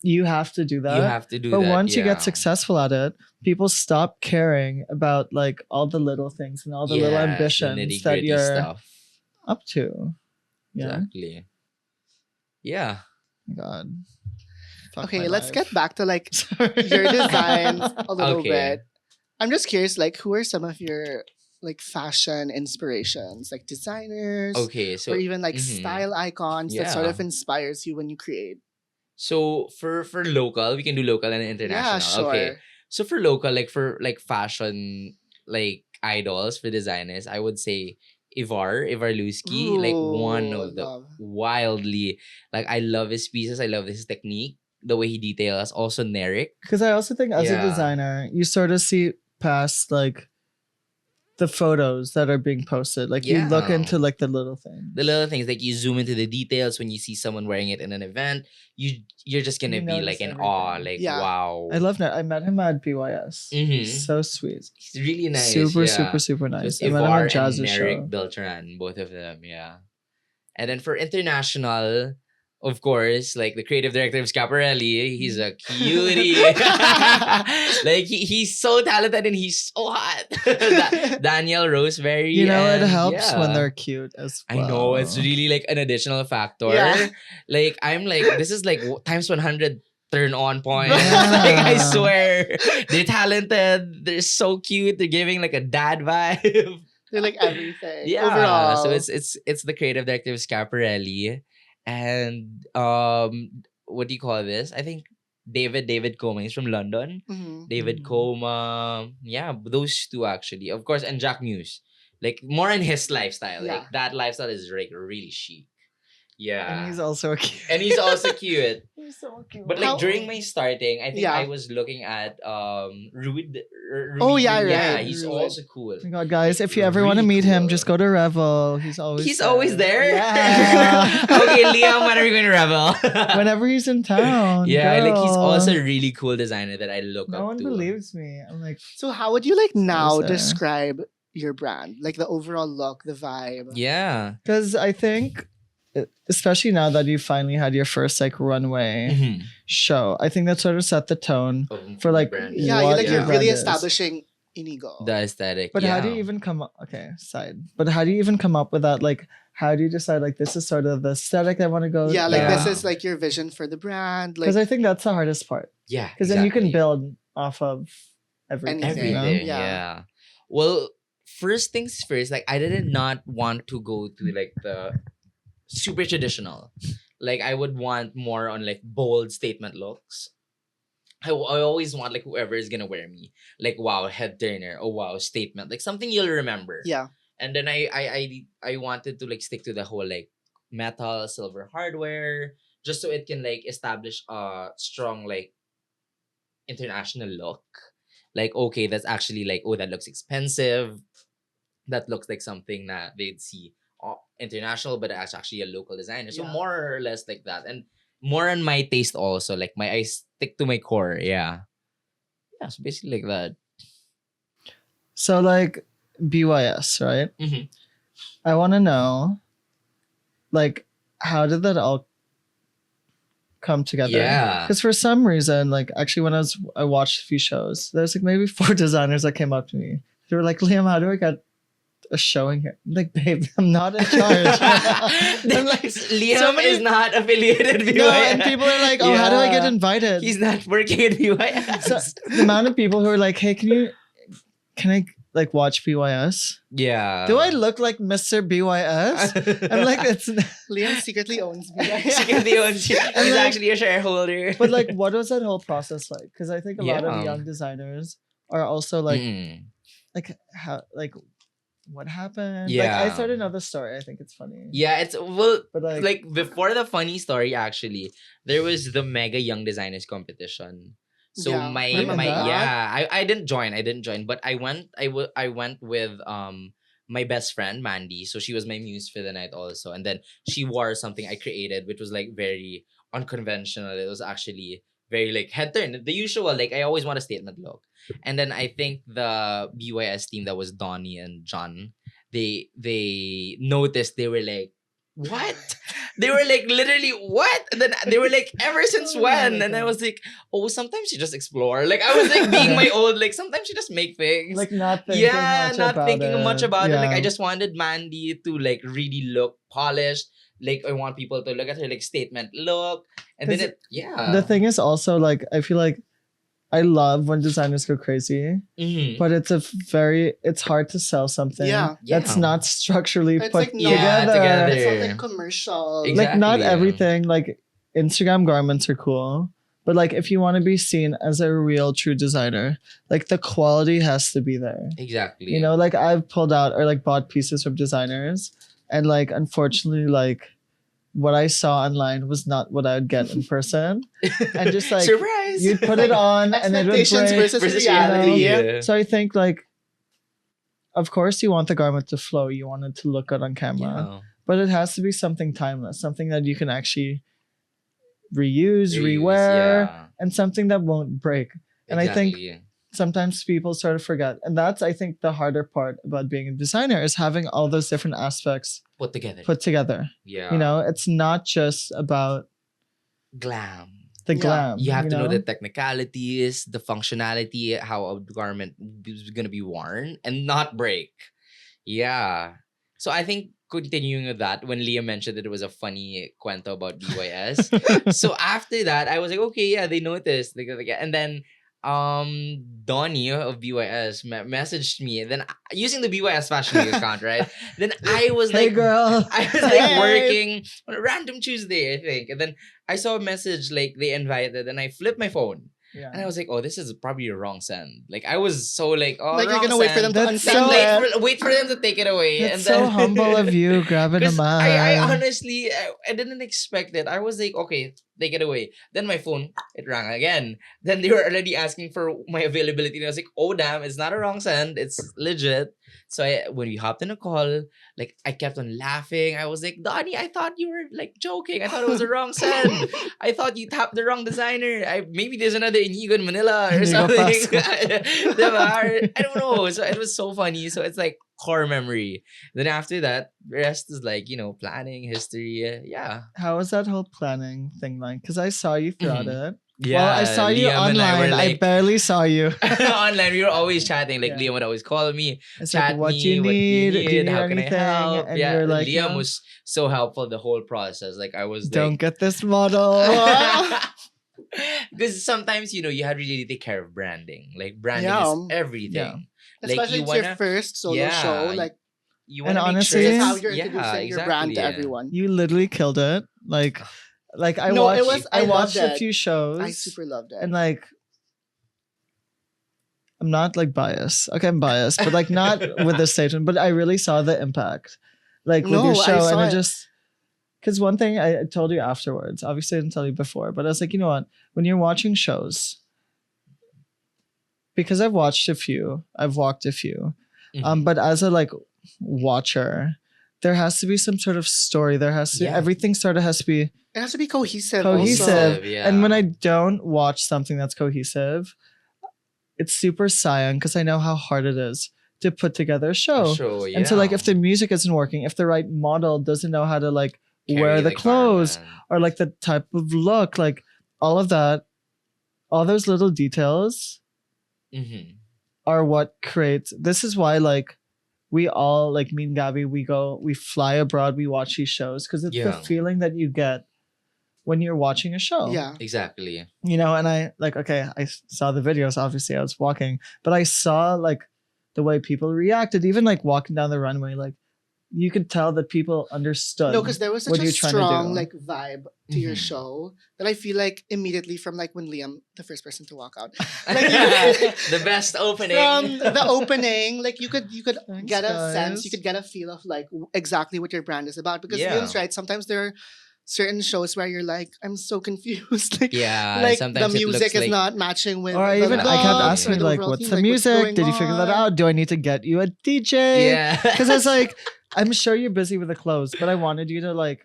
S1: you have to do that.
S3: You have to do
S1: But
S3: that.
S1: once you
S3: yeah.
S1: get successful at it, people stop caring about like all the little things and all the little
S3: Yeah,
S1: ambitions that
S3: nitty-gritty
S1: you're
S3: stuff.
S1: up to. Yeah.
S3: Exactly. Yeah.
S1: God. Fuck
S2: Okay,
S1: my
S2: let's
S1: life.
S2: get back to like
S1: Sorry.
S2: your designs a little
S3: Okay.
S2: bit. I'm just curious, like, who are some of your like fashion inspirations, like designers,
S3: Okay. So
S2: or even like
S3: mhm.
S2: style icons that sort of
S3: Yeah.
S2: inspires you when you create?
S3: So for local, we can do local and international.
S2: Yeah, sure.
S3: Okay. So for local, like for like fashion, like idols for designers, I would say Ivar Lusky, like one
S2: Ooh,
S3: of the
S2: love.
S3: wildly, like I love his pieces. I love his technique, the way he details. Also Nerik.
S1: Because I also think as a
S3: Yeah.
S1: designer, you sort of see past like the photos that are being posted. Like you look
S3: Yeah.
S1: into like the little things.
S3: The little things, like you zoom into the details when you see someone wearing it in an event, you're just gonna
S1: You
S3: be
S1: notice
S3: like in awe,
S1: everything.
S3: like
S2: Yeah.
S3: wow.
S1: I love that. I met him at BYS.
S3: Mhm.
S1: He's so sweet.
S3: He's really nice.
S1: Super,
S3: yeah.
S1: super, super
S3: So
S1: nice.
S3: it's
S1: I met him
S3: Ivar
S1: at
S3: and
S1: Jazz's
S3: Nerik
S1: show.
S3: Beltran, both of them, yeah. And then for international, of course, like the creative director of Scaparelli, he's a cutie. Like he's so talented and he's so hot. Daniel Roseberry.
S1: You know, it
S3: and
S1: helps when
S3: yeah.
S1: they're cute as well.
S3: I know it's really like an additional factor.
S2: Yeah.
S3: Like I'm like this is like times 100 turn on point.
S1: Yeah.
S3: Like I swear, they're talented. They're so cute. They're giving like a dad vibe.
S2: They're like everything.
S3: Yeah.
S2: Overall.
S3: So it's the creative director of Scaparelli, and what do you call this? I think David Coma is from London.
S2: Mhm.
S3: David
S1: Mhm.
S3: Coma, yeah, those two actually, of course, and Jack Muse, like more in his lifestyle.
S2: Yeah.
S3: Like that lifestyle is like really chic. Yeah,
S1: And he's also cute.
S3: and he's also cute.
S1: He's so cute.
S3: But like
S2: How-
S3: during my starting, I think
S2: Yeah.
S3: I was looking at Rude.
S2: Oh, yeah,
S3: yeah,
S2: right,
S3: he's
S2: Rude.
S3: also cool.
S1: Oh my God, guys, if you ever want to
S3: Really
S1: meet him,
S3: cool.
S1: just go to Revel. He's always
S3: He's always there.
S1: Yeah.
S3: Okay, Liam, when are we going to Revel?
S1: Whenever he's in town.
S3: Yeah, like he's
S1: girl.
S3: also a really cool designer that I look
S1: No
S3: up
S1: one
S3: to.
S1: believes me. I'm like,
S2: So how would you like now
S1: there.
S2: describe your brand? Like the overall look, the vibe.
S3: Yeah.
S1: because I think, especially now that you finally had your first like runway
S3: Mhm.
S1: show, I think that sort of set the tone. For, like,
S3: brand.
S2: Yeah,
S1: What
S2: like
S1: your
S2: you're really
S1: brand is.
S2: establishing Inigo.
S3: The aesthetic.
S1: But how do you even come up? Okay, side. But how do you even come up with that? Like, how do you decide like this is sort of the aesthetic I want to go?
S2: Yeah, like
S3: Yeah.
S2: this is like your vision for the brand. Like
S1: Because I think that's the hardest part.
S3: Yeah.
S1: Because then you can
S3: exactly.
S1: build off of everything.
S2: Anything.
S1: You know?
S3: Everything.
S2: Yeah.
S3: Yeah. Well, first things first, like I did not want to go to like the super traditional. Like I would want more on like bold statement looks. I always want like whoever is gonna wear me, like wow, head turner, oh wow, statement, like something you'll remember.
S2: yeah.
S3: And then I wanted to like stick to the whole like metal silver hardware, just so it can like establish a strong like international look. Like okay, that's actually like, oh, that looks expensive. That looks like something that they'd see international, but it's actually a local designer. So
S2: Yeah.
S3: more or less like that, and more on my taste also. Like I stick to my core. Yeah. Yeah. So basically like that.
S1: So like BYS, right?
S3: Mhm.
S1: I want to know, like, how did that all come together?
S3: Yeah.
S1: Because for some reason, like, actually, when I watched a few shows, there's like maybe 4 designers that came up to me. They were like, Liam, how do I get a showing here? I'm like, babe, I'm not in charge. I'm like,
S3: Liam
S1: so many-
S3: is not affiliated with BYS.
S1: no, and people are like, oh, how do I get
S3: Yeah.
S1: invited?
S3: He's not working at BYS.
S1: So the amount of people who are like, hey, can I like watch BYS?
S3: yeah.
S1: Do I look like Mr. BYS? I'm like, it's.
S2: Liam secretly owns me.
S3: He's
S1: like-
S3: actually a shareholder.
S1: But like, what was that whole process like? Because I think a lot
S3: Yeah.
S1: of young designers are also like,
S3: Mm-mm.
S1: like how, like, what happened?
S3: Yeah.
S1: Like, I sort of know the story. I think it's funny.
S3: Yeah, it's well,
S1: But
S3: like before the funny story, actually, there was the Mega Young Designers competition. So
S2: Yeah,
S3: my
S1: remember
S3: my
S1: that?
S3: yeah, I didn't join. I didn't join, but I went with my best friend Mandy. So she was my muse for the night also, and then she wore something I created, which was like very unconventional. It was actually very like head turn, the usual. Like I always want a statement look, and then I think the BYS team that was Donnie and John, they noticed. They were like, what? They were like, literally, what? And then they were like, ever since
S1: Oh my
S3: when? And I
S1: God.
S3: was like, oh, sometimes you just explore. Like I was like being my old, like sometimes you just make things.
S1: Like not thinking
S3: Yeah,
S1: much
S3: not
S1: about
S3: thinking much
S1: it.
S3: about it. Like I
S1: Yeah.
S3: just wanted Mandy to like really look polished. Like I want people to look at her like statement look. And then
S1: 'Cause
S3: it yeah.
S1: The thing is also like I feel like I love when designers go crazy,
S3: Mhm.
S1: but it's hard to sell something
S2: Yeah.
S1: that's
S3: Yeah.
S1: not structurally
S2: It's
S1: put
S2: like no,
S3: Yeah, together.
S2: it's not like commercial.
S3: Exactly.
S1: Like not
S3: yeah.
S1: everything like Instagram garments are cool, but like if you want to be seen as a real true designer, like the quality has to be there.
S3: Exactly.
S1: You know, like I've pulled out or like bought pieces from designers, and like unfortunately like what I saw online was not what I would get in person. And just like
S3: surprise.
S1: you'd put it on and it would
S2: Expectations
S1: break.
S2: versus
S3: Versus
S2: reality.
S3: reality. Yeah.
S1: So I think like of course you want the garment to flow, you want it to look good on camera,
S3: Yeah.
S1: but it has to be something timeless, something that you can actually reuse,
S3: Reuse,
S1: rewear,
S3: yeah.
S1: and something that won't break. And I think
S3: Exactly.
S1: sometimes people sort of forget. And that's I think the harder part about being a designer is having all those different aspects
S3: Put together.
S1: put together.
S3: yeah.
S1: You know, it's not just about
S3: Glam.
S1: the
S2: Yeah.
S1: glam.
S3: You have to know
S1: know
S3: the technicalities, the functionality, how a garment is gonna be worn and not break. Yeah. So I think continuing with that, when Leah mentioned that it was a funny cuento about BYS. So after that, I was like, okay, yeah, they noticed. And then Donnie of BYS messaged me. And then using the BYS Fashion account, right? Then I was
S1: Hey
S3: like,
S1: girl.
S3: I was like
S2: Hey.
S3: working on a random Tuesday, I think. And then I saw a message like they invited, and I flipped my phone.
S1: Yeah.
S3: And I was like, oh, this is probably a wrong send. Like I was so like, oh,
S2: Like you're
S3: wrong
S2: gonna wait for them
S3: send.
S2: to
S1: That's
S3: Then
S2: unsend
S1: so-
S2: it.
S3: wait for them to take it away.
S1: That's
S3: and
S1: so
S3: then,
S1: humble of you, grabbing a
S3: Because
S1: man.
S3: I honestly, I didn't expect it. I was like, okay, take it away. Then my phone, it rang again. Then they were already asking for my availability. And I was like, oh, damn, it's not a wrong send. It's legit. So when we hopped in a call, like I kept on laughing. I was like, Donnie, I thought you were like joking. I thought it was a wrong send. I thought you tapped the wrong designer. Maybe there's another Inigo in Manila or
S1: Inigo
S3: something.
S1: Pasco.
S3: Diba? I don't know. So it was so funny. So it's like core memory. Then after that, the rest is like, planning, history. Yeah.
S1: How was that whole planning thing like? Because I saw you throughout
S3: Mhm.
S1: it.
S3: Yeah.
S1: Well, I saw you
S3: Liam and I were
S1: online. I
S3: like,
S1: barely saw you.
S3: online, we were always chatting. Like
S1: Yeah.
S3: Liam would always call me,
S1: It's
S3: chat
S1: like, what
S3: me,
S1: do you need? Do you need
S3: how can I
S1: anything?
S3: help?
S1: And
S3: Yeah,
S1: you're like,
S3: Liam
S1: no,
S3: was so helpful the whole process. Like I was
S1: don't
S3: like,
S1: get this model.
S3: because sometimes you had really to take care of branding. Like branding
S2: Yeah.
S3: is everything. Like
S2: Especially
S3: you
S2: it's your
S3: wanna,
S2: first solo
S3: yeah,
S2: show. Like
S3: you
S1: And
S3: wanna make sure
S1: honestly,
S2: this is
S3: it's-
S2: how you're
S3: yeah,
S2: introducing your brand to
S3: exactly, yeah.
S2: everyone.
S1: You literally killed it. Like I
S2: No,
S1: watched.
S2: it was-
S1: I
S2: I
S1: watched
S2: loved
S1: a
S2: it.
S1: few shows.
S2: I super loved it.
S1: and like. I'm not like biased. Okay, I'm biased, but like not with this statement. But I really saw the impact, like with your
S2: No, I
S1: show, and
S2: saw
S1: it
S2: it.
S1: just because one thing I told you afterwards. Obviously, I didn't tell you before, but I was like, you know what? When you're watching shows, because I've watched a few, I've walked a few,
S3: Mhm.
S1: but as a like watcher, there has to be some sort of story. There has to
S3: Yeah.
S1: everything sort of has to be
S2: It has to be cohesive.
S1: cohesive.
S2: Also.
S3: Yeah.
S1: And when I don't watch something that's cohesive, it's super cyan because I know how hard it is to put together a show.
S3: yeah.
S1: And so like if the music isn't working, if the right model doesn't know how to like wear the clothes or like the type of look, like all of that, all those little details
S3: Mm-hmm.
S1: are what creates. This is why like we all like me and Gabbie, we fly abroad, we watch these shows because it's the
S3: Yeah.
S1: feeling that you get when you're watching a show.
S2: Yeah.
S3: Exactly.
S1: And I like, okay, I saw the videos, obviously I was walking, but I saw like the way people reacted, even like walking down the runway, like you could tell that people understood.
S2: No, because there was
S1: what
S2: such a
S1: you're trying to
S2: strong
S1: do.
S2: like vibe to your
S3: Mhm.
S2: show that I feel like immediately from like when Liam, the first person to walk out,
S3: The best opening.
S2: from the opening, like you could
S1: Thanks,
S2: get a
S1: guys.
S2: sense, you could get a feel of like exactly what your brand is about. Because
S3: Yeah.
S2: Liam's right. Sometimes there are certain shows where you're like, I'm so confused. like
S3: Yeah,
S2: like the
S3: sometimes it
S2: music
S3: looks
S2: is
S3: like
S2: not matching with
S1: Or I
S2: the
S1: even I kept
S2: looks or
S1: asking
S2: the
S1: like,
S2: overall
S1: what's
S2: theme,
S1: the
S2: like, what's
S1: music?
S2: going
S1: Did you figure that
S2: on?
S1: out? Do I need to get you a DJ?
S3: yeah.
S1: Because I was like, I'm sure you're busy with the clothes, but I wanted you to like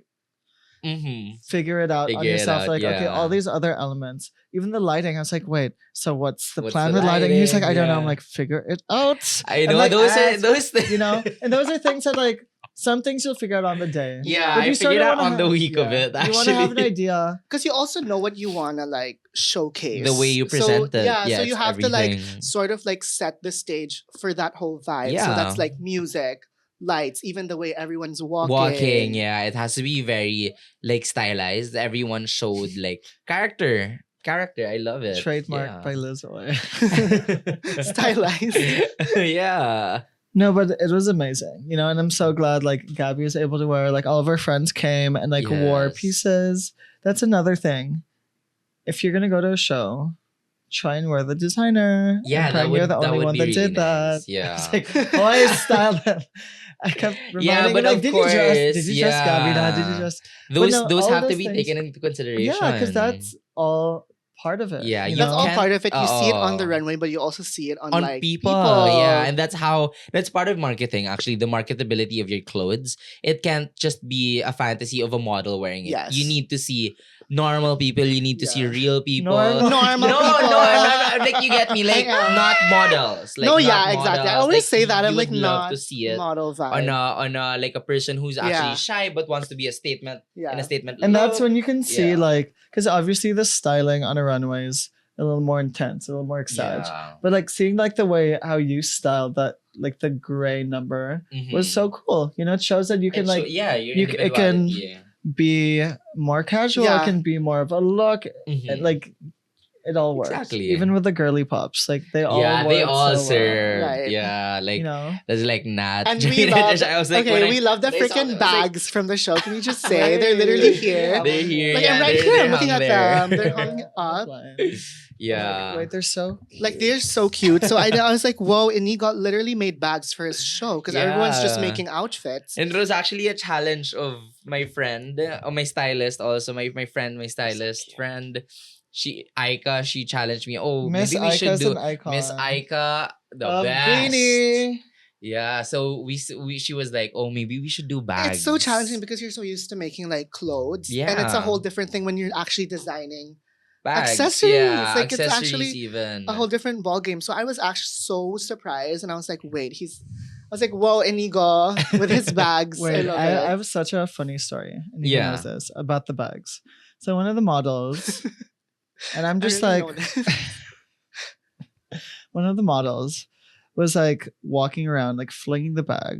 S1: figure it out on
S3: Figure it
S1: yourself.
S3: out,
S1: Like, okay, all
S3: yeah.
S1: these other elements, even the lighting. I was like, wait, so what's the
S3: What's
S1: plan
S3: the
S1: with lighting? He's like,
S3: lighting?
S1: I don't know. I'm
S3: Yeah.
S1: like, figure it out.
S3: I
S1: And,
S3: know
S1: like,
S3: those are
S1: ask,
S3: those things.
S1: you know, and those are things that like some things you'll figure out on the day.
S3: Yeah,
S1: But
S3: I
S1: you sorta
S3: figured out
S1: wanna
S3: on the
S1: have-
S3: week of
S1: yeah.
S3: it.
S1: You want to have an
S3: Actually,
S1: idea.
S2: Because you also know what you want to like showcase.
S3: the way you present it.
S2: Yeah, so
S3: it's
S2: you have to like
S3: everything.
S2: sort of like set the stage for that whole vibe. So
S3: Yeah.
S2: that's like music, lights, even the way everyone's walking.
S3: Walking, yeah, it has to be very like stylized. Everyone showed like character. I love it.
S1: Trademarked by Liz Oy.
S2: Stylized.
S3: Yeah.
S1: No, but it was amazing, you know, and I'm so glad like Gabbie was able to wear, like all of our friends came and like wore
S3: Yes.
S1: pieces. That's another thing. If you're gonna go to a show, try and wear the designer.
S3: Yeah,
S1: and
S3: that
S1: you're
S3: would-
S1: the
S3: that
S1: only
S3: would
S1: one
S3: be
S1: that
S3: really
S1: did that.
S3: nice, yeah.
S1: It's like, oh, I styled them. I kept reminding
S3: Yeah,
S1: him,
S3: but
S1: like,
S3: of
S1: did you just
S3: course,
S1: Gabbie? Nah, did you
S3: yeah.
S1: just
S3: Those
S1: no,
S3: those
S1: all
S3: have to
S1: those
S3: be
S1: things-
S3: taken into consideration.
S1: Yeah, because that's all part of it.
S3: Yeah,
S1: you
S3: you
S2: That's
S1: know?
S2: all
S3: can't-
S2: part of it. You see it on the
S3: Oo.
S2: runway, but you also see it on,
S3: on
S2: like
S3: people. Yeah, and that's part of marketing. Actually, the marketability of your clothes. It can't just be a fantasy of a model wearing it.
S2: Yes.
S3: You need to see normal people. You need to see
S1: Yeah.
S3: real people.
S1: Normal
S2: Normal
S3: no,
S2: people.
S3: like you get me, like
S2: Yeah.
S3: not models. Like
S2: no,
S3: not
S2: yeah, exactly. I
S3: models.
S2: always
S3: Like,
S2: say that.
S3: you
S2: I'm like
S3: would love
S2: not
S3: to see it
S2: model vibe.
S3: on a like a person who's actually
S2: Yeah.
S3: shy but wants to be a statement
S2: yeah.
S3: in a statement.
S1: And that's
S3: look.
S1: when you can see
S3: Yeah.
S1: like, because obviously the styling on a runway is a little more intense, a little more excited.
S3: Yeah.
S1: But like seeing like the way how you styled that, like the gray number was
S3: Mhm.
S1: so cool. You know, it shows that you can
S3: And so-
S1: like
S3: yeah, your
S1: you c- it can-
S3: individuality.
S1: be more casual.
S2: Yeah.
S1: It can be more of a look.
S3: Mhm.
S1: And like it all works.
S3: Exactly.
S1: Even with the girly pops, like they all
S3: yeah, they
S1: work
S3: all
S1: so well,
S3: serve.
S2: Right.
S3: Yeah, like
S1: you know.
S3: there's like Nat.
S2: And we love,
S3: I was like,
S2: okay,
S3: when
S2: we love the
S3: when I saw
S2: freaking
S3: them, I was like,
S2: bags from the show. Can you just say they're literally here?
S3: They're here.
S2: Like
S3: yeah,
S2: I'm right
S3: they're-
S2: here.
S3: they're
S2: I'm looking
S3: hung
S2: at
S3: there.
S2: them. They're hung up.
S3: Yeah.
S1: Wait, they're so
S2: Like they're so cute. So I was like, whoa, Inigo literally made bags for his show because everyone's just
S3: Yeah.
S2: making outfits.
S3: And it was actually a challenge of my friend, my stylist, also my stylist friend. She challenged me. Oh,
S1: Miss
S3: maybe we should
S1: Aika's
S3: do
S1: an icon.
S3: Miss Aika, the
S1: Of
S3: best.
S1: Beanie.
S3: Yeah, so she was like, oh, maybe we should do bags.
S2: It's so challenging because you're so used to making like clothes. And it's a
S3: Yeah.
S2: whole different thing when you're actually designing
S3: bags.
S2: accessories.
S3: Yeah,
S2: Like, it's
S3: accessories
S2: actually
S3: even.
S2: a whole different ball game. So I was actually so surprised and I was like, wait, I was like, whoa, Inigo with his bags. I
S1: Wait,
S2: love
S1: I
S2: it.
S1: have such a funny story. And you
S3: Yeah.
S1: knows this about the bags. So one of the models, and I'm
S2: I
S1: just
S2: really
S1: like,
S2: know this.
S1: one of the models was like walking around, like flinging the bag.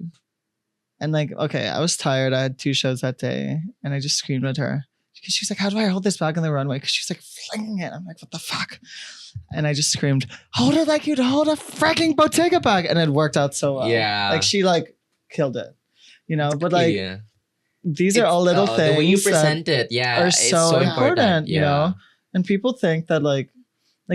S1: And like, okay, I was tired. I had 2 shows that day. And I just screamed at her. Because she's like, how do I hold this bag on the runway? Because she's like flinging it. I'm like, what the fuck? And I just screamed, hold it like you'd hold a freaking Bottega bag. And it worked out so well.
S3: Yeah.
S1: Like she like killed it. You know, but like
S3: Yeah.
S1: these are all little things
S3: The way you
S1: that
S3: present it, yeah,
S1: are
S3: it's
S1: so
S2: Yeah.
S1: important, you
S3: yeah.
S1: know? And people think that like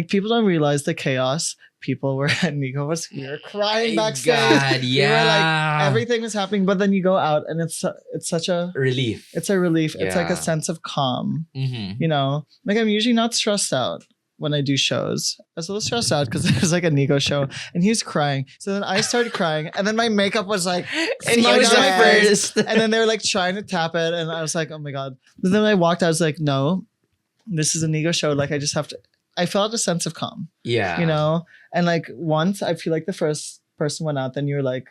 S1: people don't realize the chaos. People were Inigo was we were crying
S3: My
S1: backstage.
S3: God,
S1: We were like
S3: yeah.
S1: everything was happening, but then you go out and it's such a
S3: Relief.
S1: it's a relief. It's like a
S3: Yeah.
S1: sense of calm.
S3: Mm-hmm.
S1: You know, like I'm usually not stressed out when I do shows. I was a little stressed out because it was like a Inigo show and he was crying. So then I started crying and then my makeup was like
S3: And he
S1: sliding
S3: was
S1: down
S3: the
S1: my face.
S3: first.
S1: And then they were like trying to tap it and I was like, oh my God. But then when I walked out, I was like, no, this is a Inigo show. Like I just have to, I felt a sense of calm,
S3: Yeah.
S1: you know? And like once I feel like the first person went out, then you're like,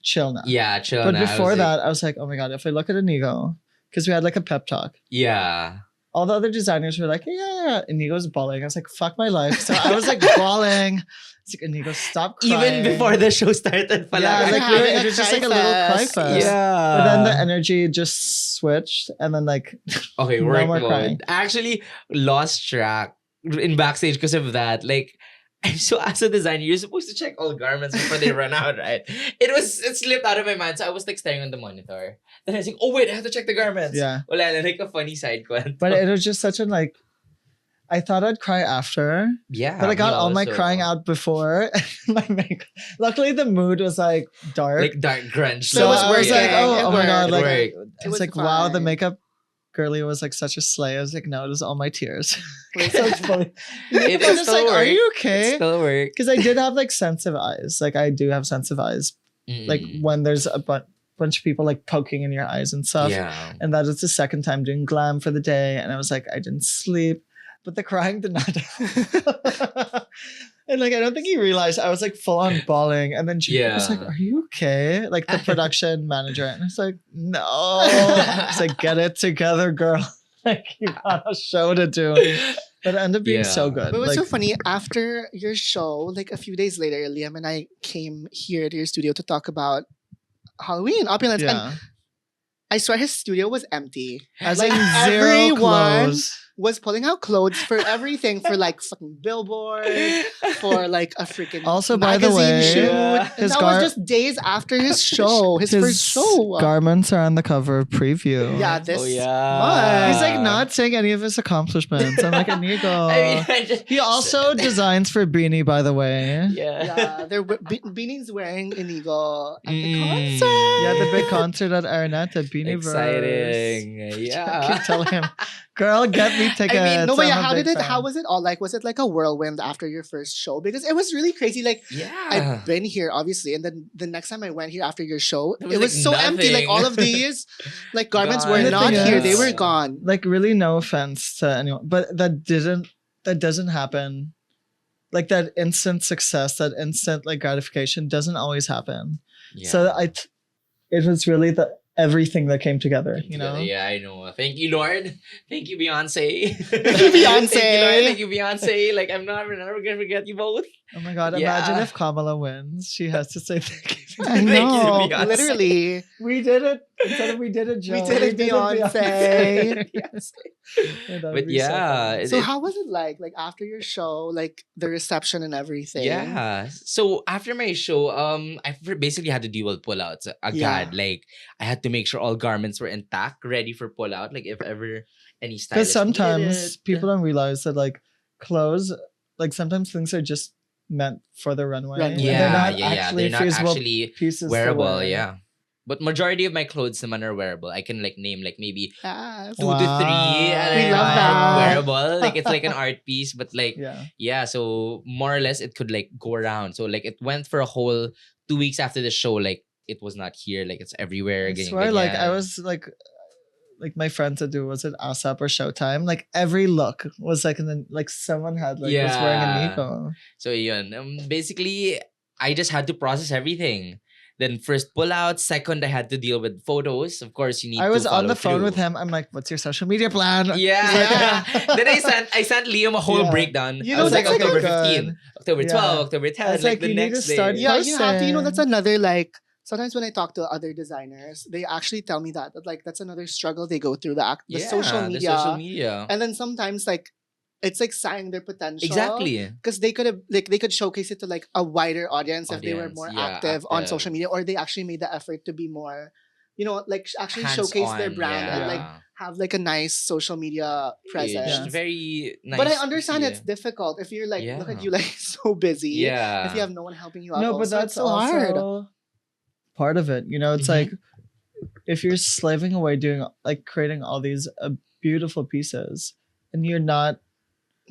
S1: chill now.
S3: Yeah, chill.
S1: But
S3: now. I was
S1: before
S3: like,
S1: that, I was like, oh my God, if I look at Inigo, because we had like a pep talk.
S3: yeah.
S1: All the other designers were like, yeah. Inigo's bawling. I was like, fuck my life. So I was like bawling. It's like, Inigo, stop crying.
S3: Even before the show started, pala.
S1: Yeah,
S2: We're
S1: like
S2: having
S1: it
S2: a
S1: was just
S2: cry
S1: like a little cry
S2: fest.
S1: fest.
S3: Yeah.
S1: But then the energy just switched. And then like,
S3: Okay,
S1: No
S3: work
S1: more
S3: mode.
S1: crying.
S3: I actually lost track in backstage because of that. Like, and so as a designer, you're supposed to check all garments before they run out, right? It slipped out of my mind. So I was like staring on the monitor. Then I was like, oh wait, I have to check the garments.
S1: yeah.
S3: Wala na, like a funny side kwento.
S1: But it was just such a like, I thought I'd cry after,
S3: yeah.
S1: but I got
S3: me
S1: all my
S3: also.
S1: crying out before. My makeup. Luckily, the mood was like dark.
S3: Like dark grunge.
S1: so
S2: it was
S1: I was like,
S2: working.
S1: oh,
S2: It
S1: oh my God.
S2: worked.
S1: Like,
S3: It
S1: it's
S2: was
S1: like, wow, the
S2: fine.
S1: makeup Girly was like such a slay. I was like, no, it was all my tears.
S2: Like, so it's funny.
S3: It
S1: I'm
S3: is
S1: just
S3: still
S1: like, are
S3: work.
S1: you
S3: It
S1: okay?
S3: still work.
S1: Because I did have like sensitive eyes. Like I do have sensitive eyes. Like when there's a bunch of people like poking in your eyes and stuff.
S3: Yeah.
S1: And that is the second time doing glam for the day. And I was like, I didn't sleep. But the crying did not. And like, I don't think he realized I was like full on bawling. And then she was like,
S3: Yeah.
S1: are you okay? Like the production manager. And I was like, no. It's like, get it together, girl. Like you got a show to do. But it ended up being so
S3: Yeah.
S1: good.
S2: But what's
S1: Like,
S2: so funny, after your show, like a few days later, Liam and I came here to your studio to talk about Halloween, Opulence. And
S1: yeah.
S2: I swear his studio was empty.
S1: As
S2: like
S1: in zero
S2: everyone
S1: clothes.
S2: was pulling out clothes for everything, for like fucking billboard, for like a freaking
S1: Also, by the
S2: magazine
S1: way,
S2: shoot.
S3: Yeah.
S2: And that was just days after his show, his first show.
S1: garments are on the cover of preview.
S2: Yeah, this
S3: Oh, yeah.
S2: month.
S1: He's like not saying any of his accomplishments. I'm like, Inigo.
S3: I mean,
S1: He also designs for Beanie, by the way.
S3: Yeah.
S2: Yeah, Beanie's wearing Inigo at the
S3: Mm.
S2: concert.
S1: Yeah, the big concert at Araneta, Beanieverse.
S3: Exciting.
S1: I
S3: Yeah.
S1: keep telling him, girl, get me tickets.
S2: I mean, no, but yeah,
S1: I'm a big fan.
S2: how was it all? Like, was it like a whirlwind after your first show? Because it was really crazy. Like,
S3: Yeah.
S2: I've been here, obviously, and then the next time I went here after your show,
S3: There
S2: it
S3: was,
S2: was
S3: like,
S2: so empty. Like,
S3: nothing.
S2: all of these, like, garments were
S3: Gone.
S2: not
S1: The thing
S2: here. They
S1: is-
S2: were gone.
S1: Like, really, no offense to anyone, but that doesn't happen. Like that instant success, that instant like gratification doesn't always happen.
S3: Yeah.
S1: So it was really everything that came together, you know?
S3: Yeah, I know. Thank you, Lord. Thank you, Beyonce.
S2: Thank you, Beyonce.
S3: Thank you, Lord. Thank you, Beyonce. Like, I'm never gonna forget you both.
S1: Oh my God,
S3: Yeah.
S1: imagine if Kamala wins. She has to say thank you.
S2: I
S3: Thank you,
S2: know,
S3: Beyonce.
S2: literally.
S1: We did it. Instead of we did it, Joe.
S2: We did it, Beyonce.
S3: Yes.
S1: Yeah, that would
S3: But
S1: be so
S3: yeah,
S1: funny.
S2: So how was it like after your show, like the reception and everything?
S3: Yeah. So after my show, basically had to deal with pullouts.
S2: Yeah.
S3: Like I had to make sure all garments were intact, ready for pullout. Like if ever any stylist
S1: Because
S3: needed
S1: sometimes
S3: it.
S1: people don't realize that like clothes, like sometimes things are just meant for the runway.
S2: Runway.
S1: and
S3: Yeah,
S1: they're not
S3: yeah.
S1: actually
S3: They're not
S1: feasible
S3: actually
S1: pieces to
S3: wearable.
S1: wear.
S3: Yeah. But majority of my clothes naman are wearable. I can like name like maybe
S2: Yes.
S3: 2 to 3 and
S2: We
S3: I
S2: love
S3: have
S2: that.
S3: wearable. Like it's like an art piece, but like
S1: Yeah.
S3: so more or less it could like go around. So like it went for a whole 2 weeks after the show. Like it was not here. Like it's everywhere.
S1: I
S3: ganyan,
S1: swear, like I
S3: ganyan.
S1: was like my friends would do, was it ASAP or Showtime? Like every look was like, and then like someone had like was wearing a
S3: Yeah.
S1: Nico.
S3: So yun. Basically, I just had to process everything. Then first pull out. Second, I had to deal with photos. Of course, you need.
S1: I was
S3: to
S1: on the
S3: follow
S1: phone with
S3: through.
S1: him. I'm like, "What's your social media plan?"
S3: Yeah. Then I sent Liam a whole
S1: Yeah.
S3: breakdown.
S2: You
S3: I
S2: know,
S3: was like
S2: that's like
S3: October
S1: a good-
S3: 15, October 12,
S1: Yeah.
S3: October 10.
S1: I was
S3: Like
S1: like,
S3: the
S1: you need
S3: next
S1: to
S3: day.
S1: start
S2: Yeah, you have to. You know, that's
S1: posting.
S2: another like. Sometimes when I talk to other designers, they actually tell me that like that's another struggle they go through the social
S3: The
S2: media,
S3: social media.
S2: and then sometimes like it's like saying their potential.
S3: Exactly.
S2: Because they could have like they could showcase it to like a wider audience if they were
S3: Audience,
S2: more
S3: yeah,
S2: active on
S3: active.
S2: social media, or they actually made the effort to be more, you know, like actually
S3: Hands
S2: showcase their
S3: on,
S2: brand and
S3: yeah.
S2: like have like a nice social media presence.
S3: It's very nice.
S2: But I
S3: to
S2: understand
S3: see
S2: it's difficult if you're like look at
S3: Yeah.
S2: you like so busy.
S3: Yeah.
S2: If you have no one helping you out,
S1: No, but
S2: also,
S1: that's
S2: it's so hard.
S1: also part of it. You know, it's
S3: Mhm.
S1: like if you're slaving away doing like creating all these beautiful pieces, and you're not.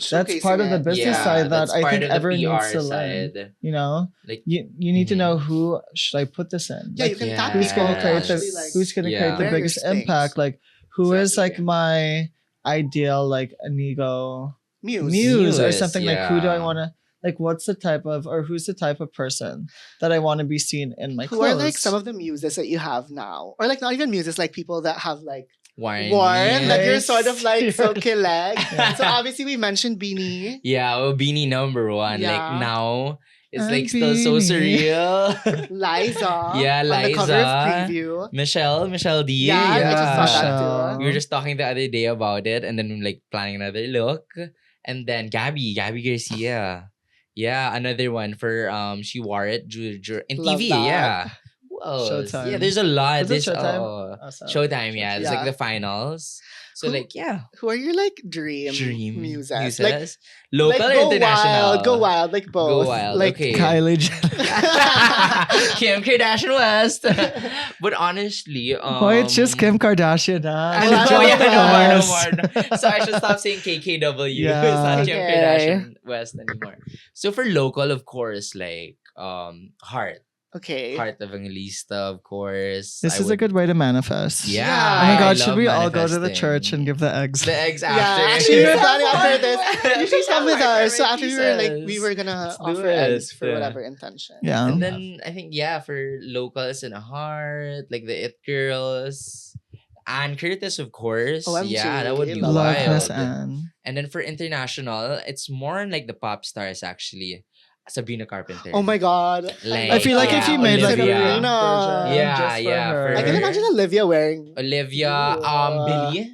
S1: That's part of the
S2: Showcasing it.
S1: business
S3: Yeah,
S1: side that
S3: that's
S1: I
S3: part
S1: think
S3: of the
S1: everyone needs
S3: PR
S1: to learn.
S3: side.
S1: You know,
S3: Like
S1: you need to
S3: Mhm.
S1: know who should I put this in.
S2: Yeah,
S1: Like,
S2: you can
S3: Yeah.
S2: tap
S1: who's
S2: people
S1: gonna
S2: to
S1: create
S2: actually,
S1: the
S2: like,
S1: who's gonna
S3: Yeah.
S1: create the
S2: wear
S1: biggest
S2: your things.
S1: impact? Like who is like
S3: Exactly.
S1: my ideal like Inigo
S2: muse.
S1: muse or
S3: Muse,
S1: something, like who do I
S3: yeah.
S1: want to like what's the type of or who's the type of person that I want to be seen in my
S2: Who
S1: clothes.
S2: are like some of the muses that you have now, or like not even muses, like people that have like
S3: Warren.
S2: worn that you're
S1: Yes.
S2: sort of like so
S1: Yes.
S2: killeg.
S3: Yeah.
S2: So obviously we mentioned Beanie.
S3: Yeah, well, Beanie number 1.
S2: Yeah.
S3: Like now, it's
S1: I'm
S3: like still so
S1: Beanie.
S3: surreal.
S2: Liza.
S3: Yeah,
S2: On the cover of
S3: Liza.
S2: Preview.
S3: Michelle D.
S2: Yeah, I just saw that
S1: Michelle.
S2: too.
S3: We were just talking the other day about it, and then like planning another look. And then Gabbie Garcia. Yeah, another one for she wore it in
S2: Love
S3: TV.
S2: that.
S3: Yeah. Who else?
S1: Showtime.
S3: Yeah, there's a lot.
S1: Was it
S3: There's
S1: Showtime?
S3: oh,
S1: Awesome.
S3: Showtime. Yeah, it's
S2: Yeah.
S3: like the finals. So like yeah,
S2: Who are your like dream,
S3: dream
S2: muses?
S3: muses, local
S2: like
S3: or international?
S2: Go wild, like both.
S3: Go wild.
S2: Like,
S3: Okay.
S1: Kylie Jenner.
S3: Kim Kardashian West. But honestly,
S1: Oh, it's just Kim Kardashian.
S3: I
S2: Well,
S3: know,
S2: that's
S3: yeah, no more, no
S2: West.
S3: more. No. So I should stop saying KKW.
S1: Yeah.
S3: It's not Kim
S2: Okay.
S3: Kardashian West anymore. So for local, of course, like Heart.
S2: okay.
S3: Heart Evangelista, of course.
S1: This
S3: I
S1: is a
S3: would-
S1: good way to manifest.
S3: Yeah.
S2: Yeah.
S1: Oh my
S2: I
S1: God, should
S3: love
S1: we all go to the
S3: manifesting.
S1: church and give the eggs?
S3: the eggs
S2: Yeah,
S3: after?
S2: actually, we were planning after this. You should come with
S3: Yeah,
S2: us. So after we were like, we
S3: pieces.
S2: were gonna
S3: Let's do
S2: offer
S3: it.
S2: eggs for whatever intention.
S1: Yeah.
S3: And then I think for locals in a heart, like the It Girls, Anne Curtis, of course.
S2: OMG,
S3: Yeah, that would be
S2: love
S1: Love
S2: that.
S1: Miss
S3: wild.
S1: Anne.
S3: And then for international, it's more on like the pop stars actually. Sabrina Carpenter.
S2: Oh my god.
S3: Like,
S1: I feel like if you made like a
S3: Olivia.
S1: version
S3: Yeah,
S1: just for
S3: yeah,
S1: her.
S3: for
S2: I can
S3: her.
S2: imagine Olivia wearing.
S3: Olivia,
S2: Ooh.
S3: Billy.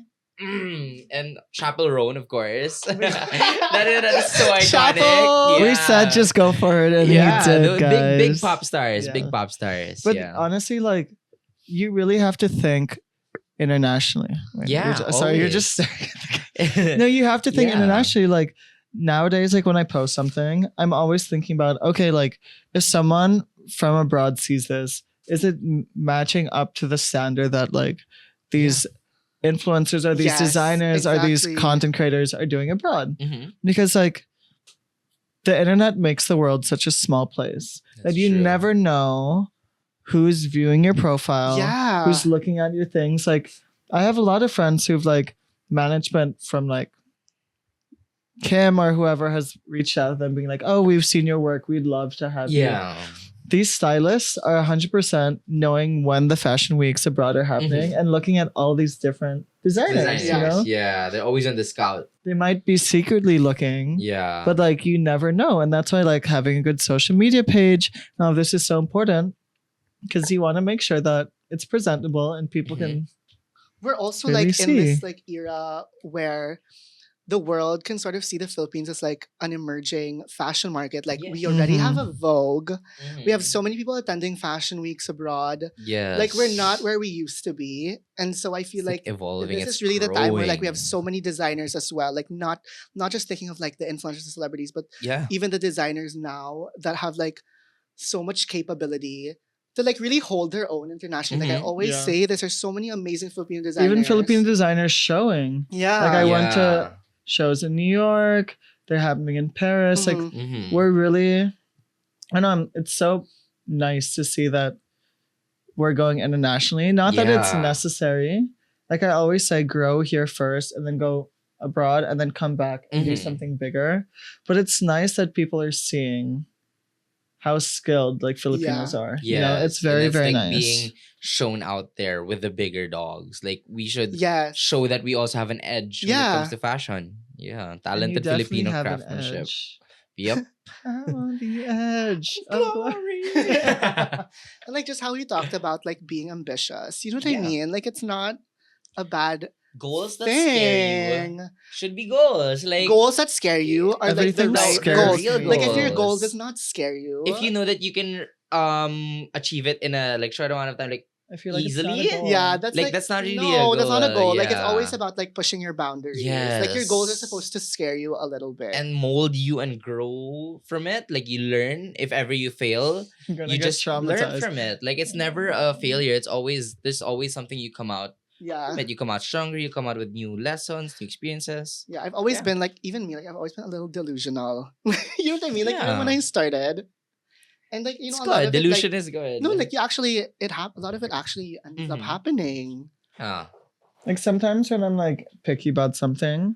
S3: And Chapel Roan, of course. that is so iconic.
S2: Chapel!
S1: We said just go for it, and
S3: yeah,
S1: he did,
S3: the
S1: guys.
S3: big pop stars,
S1: Yeah.
S3: big pop stars.
S1: But
S3: yeah.
S1: honestly, like, you really have to think internationally. Wait,
S3: Yeah,
S1: sorry, you're
S3: always.
S1: just no. You have to think
S3: Yeah.
S1: internationally. Like nowadays, like when I post something, I'm always thinking about okay, like if someone from abroad sees this, is it matching up to the standard that like these influencers or these
S2: Yes,
S1: designers or these
S2: exactly.
S1: content creators are doing abroad?
S3: Mhm.
S1: Because like the internet makes the world such a small place that
S3: That's
S1: you
S3: true.
S1: never know who's viewing your profile,
S2: Yeah.
S1: who's looking at your things. Like I have a lot of friends who've like management from like Kim or whoever has reached out to them being like, oh, we've seen your work, we'd love to have you.
S3: Yeah.
S1: These stylists are 100% knowing when the fashion weeks abroad are happening and looking at all these different designers,
S3: Designers.
S1: you know?
S3: Yeah, they're always on the scout.
S1: They might be secretly looking,
S3: Yeah.
S1: but like you never know. And that's why like having a good social media page, now this is so important because you want to make sure that it's presentable and people can
S2: We're also
S1: Really
S2: like in this
S1: see.
S2: like era where the world can sort of see the Philippines as like an emerging fashion market. Like
S3: Yes.
S2: we already have
S1: Mhm.
S2: a Vogue. We have
S3: Mhm.
S2: so many people attending fashion weeks abroad.
S3: Yes.
S2: Like we're not where we used to be. And so I feel
S3: It's,
S2: like
S3: evolving.
S2: this
S3: it's
S2: is really the time where like we have
S3: growing.
S2: so many designers as well. Like not just thinking of like the influencers and celebrities, but
S3: Yeah.
S2: even the designers now that have like so much capability to like really hold their own internationally. Like I
S3: Mhm.
S2: always
S1: Yeah.
S2: say this, there's so many amazing Filipino designers.
S1: even Filipino designers showing.
S2: Yeah.
S1: Like I went to
S3: Yeah.
S1: shows in New York, they're happening in Paris. Like
S2: Mhm.
S3: Mhm.
S1: we're really I know it's so nice to see that we're going internationally. Not that it's
S3: Yeah.
S1: necessary. Like I always say, grow here first and then go abroad and then come back and do
S3: Mhm.
S1: something bigger. But it's nice that people are seeing how skilled like Filipinos are. You know, it's
S3: Yes, and
S1: very,
S3: it's,
S1: very
S3: like,
S1: nice.
S3: being shown out there with the bigger dogs. Like we should
S2: Yes.
S3: show that we also have an edge when it
S2: Yeah.
S3: comes to fashion. Yeah,
S1: And you
S3: talented
S1: definitely
S3: Filipino
S1: have an
S3: craftsmanship.
S1: edge.
S3: Yep.
S1: I'm on the edge of glory.
S2: And like just how we talked about like being ambitious. You know what
S3: Yeah.
S2: I mean? Like it's not a bad
S3: Goals that scare you
S2: thing.
S3: should be goals. Like
S2: Goals that scare you are like the
S1: Everything
S2: right
S1: scares
S2: goals.
S1: me.
S2: Like if your goal
S3: Goals.
S2: does not scare you,
S3: if you know that you can achieve it in a like short amount of time, like
S1: I feel like
S3: Easily?
S1: it's not a goal.
S2: yeah, that's
S3: Like,
S2: like,
S3: that's not really
S2: no,
S3: a
S2: that's not a
S3: goal,
S2: goal. Like it's
S3: yeah.
S2: always about like pushing your boundaries. Like your goals are
S3: Yes.
S2: supposed to scare you a little bit.
S3: and mold you and grow from it. Like you learn. If ever you fail,
S1: I'm gonna
S3: you
S1: get
S3: just learn
S1: traumatized.
S3: from it. Like it's never a failure. It's always there's always something you come out
S2: yeah.
S3: from it. You come out stronger. You come out with new lessons, new experiences.
S2: Yeah, I've always
S3: Yeah.
S2: been like, even me, like I've always been a little delusional. You know what I mean? Like even when
S3: Yeah.
S2: I started, and like you know,
S3: It's
S2: a lot
S3: good.
S2: of it,
S3: Delusion
S2: like,
S3: is good.
S2: no, like you actually, a lot of it actually ends up
S3: Mhm.
S2: happening.
S3: Ah,
S1: Like sometimes when I'm like picky about something,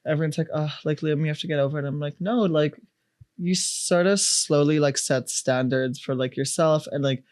S1: everyone's like, oh, like Liam, you have to get over it. I'm like, no, like you sort of slowly like set standards for like yourself and like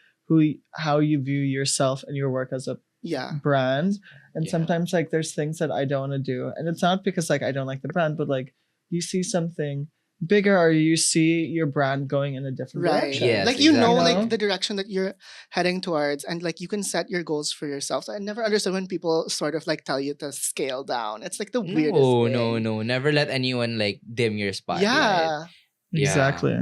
S1: how you view yourself and your work as a
S2: Yeah,
S1: brand. And
S3: Yeah.
S1: sometimes like there's things that I don't want to do. And it's not because like I don't like the brand, but like you see something bigger or you see your brand going in a different
S2: right.
S1: direction.
S3: Yes,
S2: like you know,
S3: exactly.
S2: like the direction that you're heading towards, and like you can set your goals for yourself. So I never understood when people sort of like tell you to scale down. It's like the weirdest
S3: no,
S2: thing.
S3: no. Never let anyone like dim your spotlight.
S2: Yeah,
S3: Yeah.
S1: Exactly.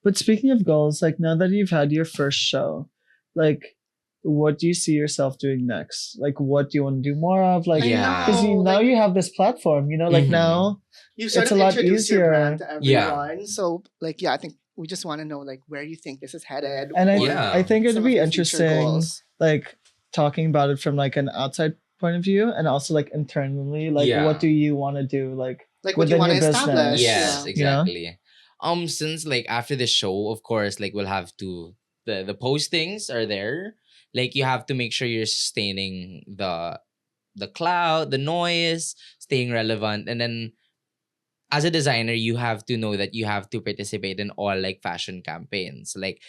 S1: But speaking of goals, like now that you've had your first show, like what do you see yourself doing next? Like, what do you want to do more of? Like,
S2: I
S3: Yeah.
S1: because
S2: know,
S1: now
S2: like,
S1: you have this platform, like
S3: Mhm.
S1: now
S2: you sort
S1: it's
S2: of
S1: a lot
S2: introduce your brand
S1: easier.
S2: to
S3: Yeah.
S2: everyone. So like, yeah, I think we just want to know like where you think this is headed,
S1: And
S2: or
S3: Yeah.
S1: I think it'd
S2: some of
S1: be
S2: your future
S1: interesting,
S2: goals.
S1: like talking about it from like an outside point of view, and also like internally, like
S3: Yeah.
S1: what do you want to do, like
S2: Like what you
S1: within
S2: want to
S1: your
S2: establish.
S1: business?
S3: Yes,
S2: Yeah.
S1: You know?
S3: exactly. Since like after the show, of course, like we'll have to the postings are there. Like you have to make sure you're sustaining the cloud, the noise, staying relevant, and then as a designer, you have to know that you have to participate in all like fashion campaigns, like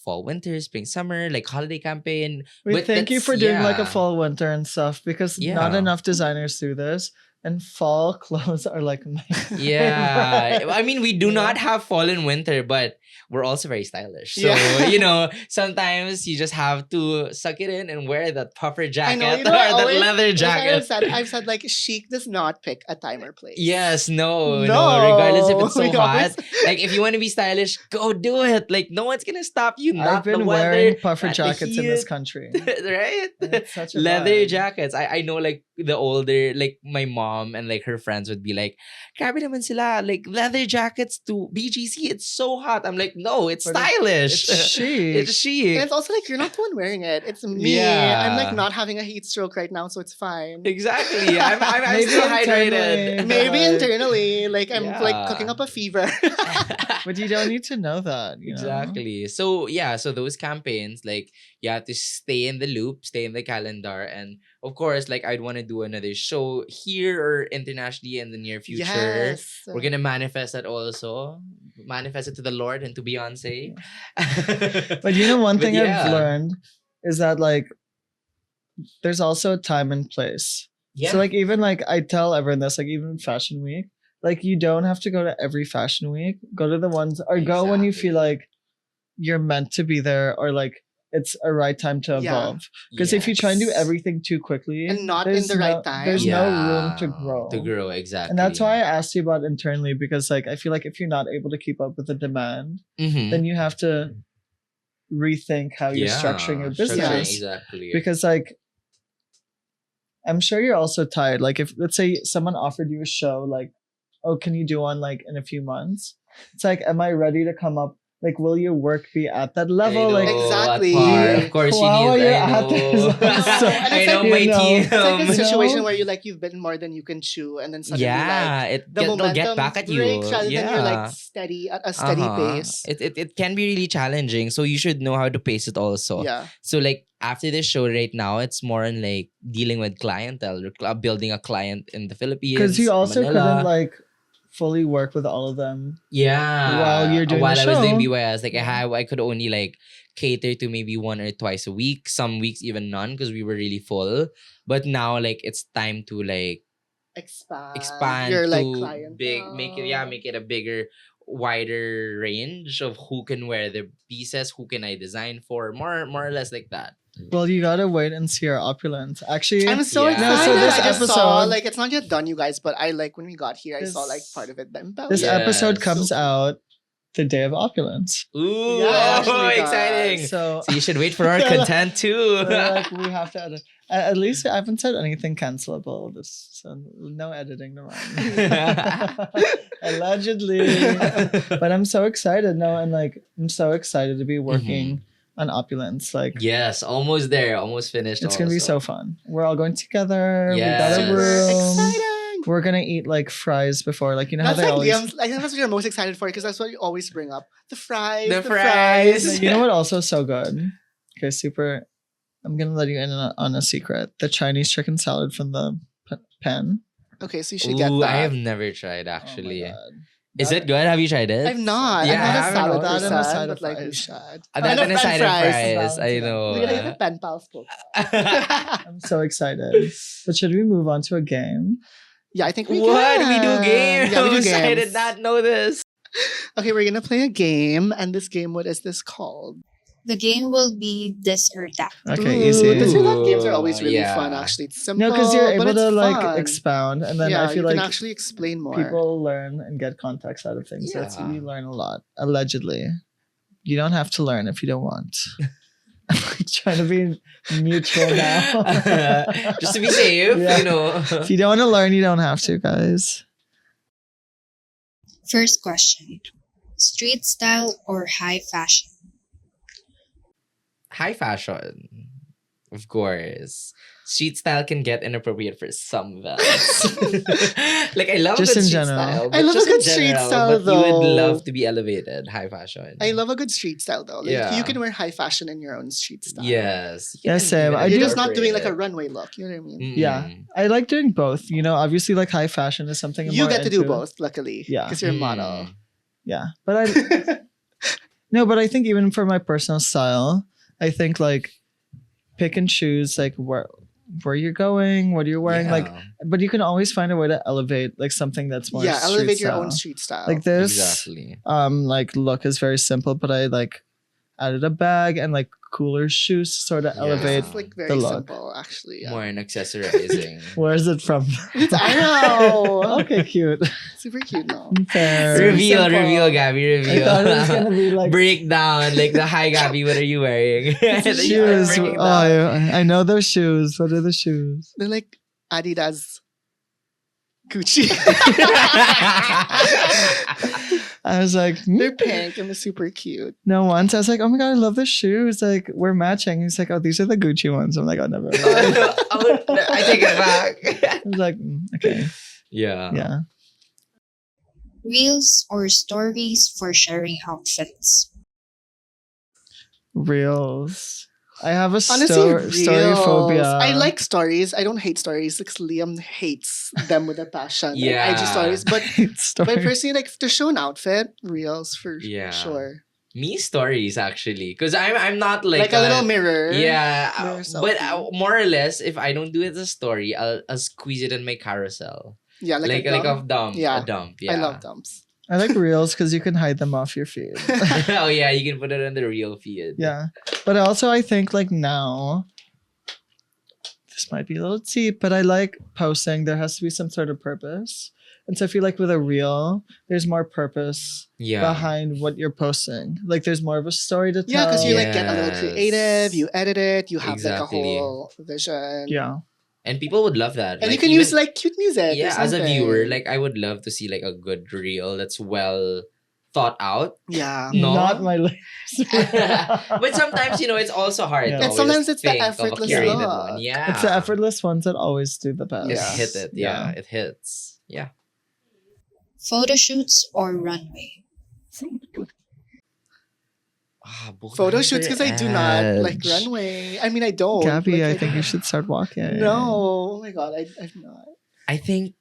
S3: fall, winter, spring, summer, like holiday campaign.
S1: We
S3: But
S1: thank you
S3: that's
S1: for doing like a
S3: yeah,
S1: fall, winter, and stuff, because not
S3: yeah.
S1: enough designers do this, and fall clothes are like my
S3: Yeah,
S1: favorite.
S3: I mean, we do
S1: You know?
S3: not have fall and winter, but we're also very stylish. So,
S2: Yeah.
S3: sometimes you just have to suck it in and wear that puffer
S2: I
S3: jacket
S2: know,
S3: or
S2: you know, I
S3: that
S2: always,
S3: leather
S2: like
S3: jacket.
S2: I've said, like, chic does not pick a time or place.
S3: Yes, no,
S2: No.
S3: regardless if it's so
S2: We always-
S3: hot. Like, if you want to be stylish, go do it. Like, no one's gonna stop you.
S1: I've
S3: Not the
S1: been
S3: weather,
S1: wearing puffer
S3: not the
S1: jackets in this
S3: heat.
S1: country.
S3: Right?
S1: It's such a
S3: Leather
S1: vibe.
S3: jackets. I know like the older, like my mom and like her friends would be like, grabe naman sila, like leather jackets to BGC, it's so hot. I'm like, no, it's
S1: But
S3: stylish.
S1: it's chic.
S3: It's chic.
S2: And it's also like you're not the one wearing it. It's me. I'm like
S3: Yeah.
S2: not having a heat stroke right now, so it's fine.
S3: Exactly. I'm
S1: Maybe
S3: still
S1: internally,
S3: hydrated.
S2: Maybe
S1: Like-
S2: internally, like I'm like
S3: Yeah.
S2: cooking up a fever.
S1: But you don't need to know that. You know?
S3: Exactly. So yeah, so those campaigns, like you have to stay in the loop, stay in the calendar, and of course, like I'd want to do another show here or internationally in the near future.
S2: Yes.
S3: We're gonna manifest that also. Manifest it to the Lord and to Beyonce.
S1: But one
S3: But
S1: thing I've
S3: yeah.
S1: learned is that like there's also a time and place.
S3: Yeah.
S1: So like even like I tell everyone this, like even Fashion Week, like you don't have to go to every Fashion Week. Go to the ones or go when you feel
S3: Exactly.
S1: like you're meant to be there, or like it's a right time to
S2: Yeah.
S1: evolve. Because if you try and do
S3: Yes.
S1: everything too quickly
S2: And not in
S1: there's
S2: the right time.
S1: there's no room
S3: Yeah,
S1: to grow.
S3: To grow, exactly.
S1: And that's why I asked you about internally, because like I feel like if you're not able to keep up with the demand,
S3: Mhm.
S1: then you have to rethink how you're structuring your
S3: structuring,
S1: business.
S3: exactly.
S1: Because like I'm sure you're also tired. Like if let's say someone offered you a show, like, oh, can you do one like in a few months? It's like, am I ready to come up? Like, will your work be at that level? Like,
S2: Exactly.
S3: At par.
S2: Do
S3: Of course, you
S1: Wow,
S3: need.
S1: you're
S3: I
S1: at this
S3: know.
S1: also.
S2: And
S3: I
S2: it's
S3: know
S2: like,
S3: my
S1: you know,
S3: team.
S2: It's like a
S1: You
S2: situation
S1: know?
S2: where you've been more than you can chew, and then suddenly
S3: Yeah,
S2: like
S3: it
S2: the
S3: they'll
S2: momentum
S3: get back at you.
S2: breaks rather than you're like
S3: Yeah.
S2: steady at a steady pace.
S3: It can be really challenging. So you should know how to pace it also.
S2: Yeah.
S3: So like after this show right now, it's more on like dealing with clientele, or building a client in the Philippines.
S1: Because you also
S3: Manila.
S1: couldn't like fully work with all of them.
S3: Yeah.
S1: While you're doing
S3: while
S1: the
S3: I was doing
S1: show.
S3: BYS, like
S1: Yeah.
S3: I could only like cater to maybe one or twice a week. Some weeks even none because we were really full. But now like it's time to like expand
S2: your
S3: to
S2: like client.
S3: make it a bigger, wider range of who can wear the pieces, who can I design for, more or less like that.
S1: Well, you gotta wait and see our opulence. Actually,
S2: I'm so
S3: Yeah.
S2: excited.
S3: No, so this
S2: I just saw
S1: episode-
S2: like it's not yet done, you guys, but I like when we got here, I saw like
S1: This-
S2: part of it. The
S1: this
S3: Yes.
S1: episode
S3: So
S1: comes
S2: cute.
S1: out the day of opulence.
S3: Ooh,
S2: Yeah, it actually does.
S3: exciting!
S1: So,
S3: So you should wait for our content too.
S1: like we have to edit. At least I haven't said anything cancelable. So no editing around. Allegedly. But I'm so excited. No, and like I'm so excited to be working on opulence. Like
S3: Yes, almost there, almost finished.
S1: it's gonna be so
S3: also.
S1: fun. We're all going together. We got
S3: Yes.
S1: a
S2: Super
S1: room.
S2: exciting.
S1: We're gonna eat like fries before, like you know
S2: That's
S1: how they
S2: like
S1: always.
S2: Liam's, I think that's what you're most excited for because that's what you always bring up. The fries.
S3: The
S2: The
S3: fries.
S2: fries.
S1: You know what? Also so good. Okay, super. I'm gonna let you in on a secret. The Chinese chicken salad from the pen.
S2: Okay, so you should get
S3: Ooh,
S2: that.
S3: I have never tried
S1: Oh my
S3: actually.
S1: God.
S3: Is
S1: That-
S3: it good? Have you tried it?
S2: I've not.
S3: Yeah,
S2: I'm
S3: I
S2: not a
S3: haven't
S2: salad
S1: also. That and a
S2: person,
S1: side
S2: but
S1: of
S2: like we
S1: fries.
S2: should.
S3: That and a side of fries. I
S1: Balance it
S3: know.
S2: We're gonna get the pen pals books.
S1: I'm so excited. But should we move on to a game?
S2: Yeah, I think we
S3: What?
S2: can.
S3: We do games?
S2: Yeah, we do
S3: I did
S2: games.
S3: not know this.
S2: Okay, we're gonna play a game, and this game, what is this called?
S4: The game will be this or that.
S1: Okay,
S2: Ooh,
S1: easy.
S2: This or that games are always really
S3: Yeah.
S2: fun. Actually, it's simple.
S1: No, because you're
S2: but
S1: able
S2: it's
S1: to like
S2: fun.
S1: expound, and then
S2: yeah,
S1: I feel
S2: you
S1: like
S2: can actually explain more.
S1: people learn and get context out of things. That's
S3: Yeah.
S1: you learn a lot. Allegedly, you don't have to learn if you don't want. Trying to be mutual now.
S3: Just to be safe,
S1: Yeah.
S3: you know.
S1: If you don't want to learn, you don't have to, guys.
S4: First question. Street style or high fashion?
S3: High fashion, of course. Street style can get inappropriate for some of us. Like, I love
S1: Just
S3: a good
S1: in
S3: street
S1: general.
S3: style.
S2: I
S3: but
S2: love a
S3: just in
S2: good street
S3: general,
S2: style,
S3: but you would
S2: though.
S3: love to be elevated. High fashion.
S2: I love a good street style though. Like
S3: Yeah.
S2: you can wear high fashion in your own street style.
S3: Yes. You
S1: Yeah,
S3: can
S1: same.
S3: even
S1: I
S2: You're
S1: do-
S2: just not doing like a
S3: incorporate
S2: runway look. You know what I mean?
S3: it.
S1: Yeah.
S3: Mm.
S1: I like doing both. You know, obviously, like high fashion is something I'm
S2: You
S1: more
S2: get to do
S1: into.
S2: both, luckily.
S1: Yeah.
S2: Because you're a model.
S3: Mm.
S1: Yeah, but I no, but I think even for my personal style, I think like pick and choose like where you're going, what you're wearing, like.
S3: Yeah.
S1: But you can always find a way to elevate like something that's more
S2: Yeah,
S1: street
S2: elevate your
S1: style.
S2: own street style.
S1: Like this
S3: Exactly.
S1: like look is very simple, but I like added a bag and like cooler shoes to sort of
S3: Yeah.
S1: elevate.
S2: It's like very
S1: the look.
S2: simple, actually. Yeah.
S3: More in accessorizing.
S1: Where is it from?
S2: It's I know.
S1: Okay, cute.
S2: Super cute now.
S1: Fair.
S3: Reveal,
S2: simple.
S3: reveal, Gabbie,
S1: I
S3: reveal.
S1: thought it was gonna be like
S3: Break down, like the hi Gabbie, what are you wearing? That you are
S1: shoes.
S3: breaking
S1: Oh,
S3: down.
S1: I know those shoes. What are the shoes?
S2: They're like Adidas, Gucci.
S1: I was like,
S2: They're pink and they're super cute.
S1: no. Once I was like, oh my god, I love the shoes. Like we're matching. He's like, oh, these are the Gucci ones. I'm like, oh, never mind.
S3: I take it back.
S1: I was like, okay,
S3: Yeah.
S1: yeah.
S4: Reels or stories for sharing outfits?
S1: Reels. I have a
S2: Honestly,
S1: story
S2: reels.
S1: phobia.
S2: I like stories. I don't hate stories because Liam hates them with a passion. Like,
S3: Yeah.
S2: IG stories. But
S1: story.
S2: personally, like to show an outfit, reels for
S3: Yeah.
S2: sure.
S3: Me stories actually, because I'm not like,
S2: Like a little mirror.
S3: Yeah,
S2: Mirror
S3: but
S2: selfie.
S3: more or less, if I don't do it as a story, I'll squeeze it in my carousel,
S2: Yeah,
S3: like
S2: a
S3: a
S2: dump.
S3: dump,
S2: Yeah.
S3: a dump. Yeah,
S2: I love dumps.
S1: I like reels because you can hide them off your feed.
S3: Oh yeah, you can put it on the real feed.
S1: Yeah, but also I think like now, this might be a little cheap, but I like posting. There has to be some sort of purpose, and so I feel like with a reel, there's more purpose
S3: yeah.
S1: behind what you're posting. Like there's more of a story to tell.
S2: Yeah, because you like get a little
S3: Yes.
S2: creative, you edit it, you have like a
S3: Exactly.
S2: whole vision.
S1: Yeah.
S3: And people would love that.
S2: And
S3: Like,
S2: you can
S3: even-
S2: use like cute music. or
S3: yeah, as a
S2: something.
S3: viewer, like I would love to see like a good reel that's well thought out.
S2: Yeah.
S3: No.
S1: Not my lips.
S3: But sometimes it's also hard.
S1: Yeah.
S3: to
S1: And
S3: always
S2: sometimes it's the
S3: think of a
S2: effortless
S3: curated
S2: look.
S3: one. Yeah,
S1: It's the effortless ones that always do the best.
S3: It
S2: Yeah.
S3: hit it. Yeah, it hits. Yeah.
S4: Photo shoots or runway?
S3: Both
S2: Photo
S3: have
S2: shoots
S3: their
S2: because I do not like
S3: edge.
S2: runway. I mean, I don't.
S1: Gabby,
S2: Like,
S1: I think you should start walking.
S2: No. Oh my god, I've not.
S3: I think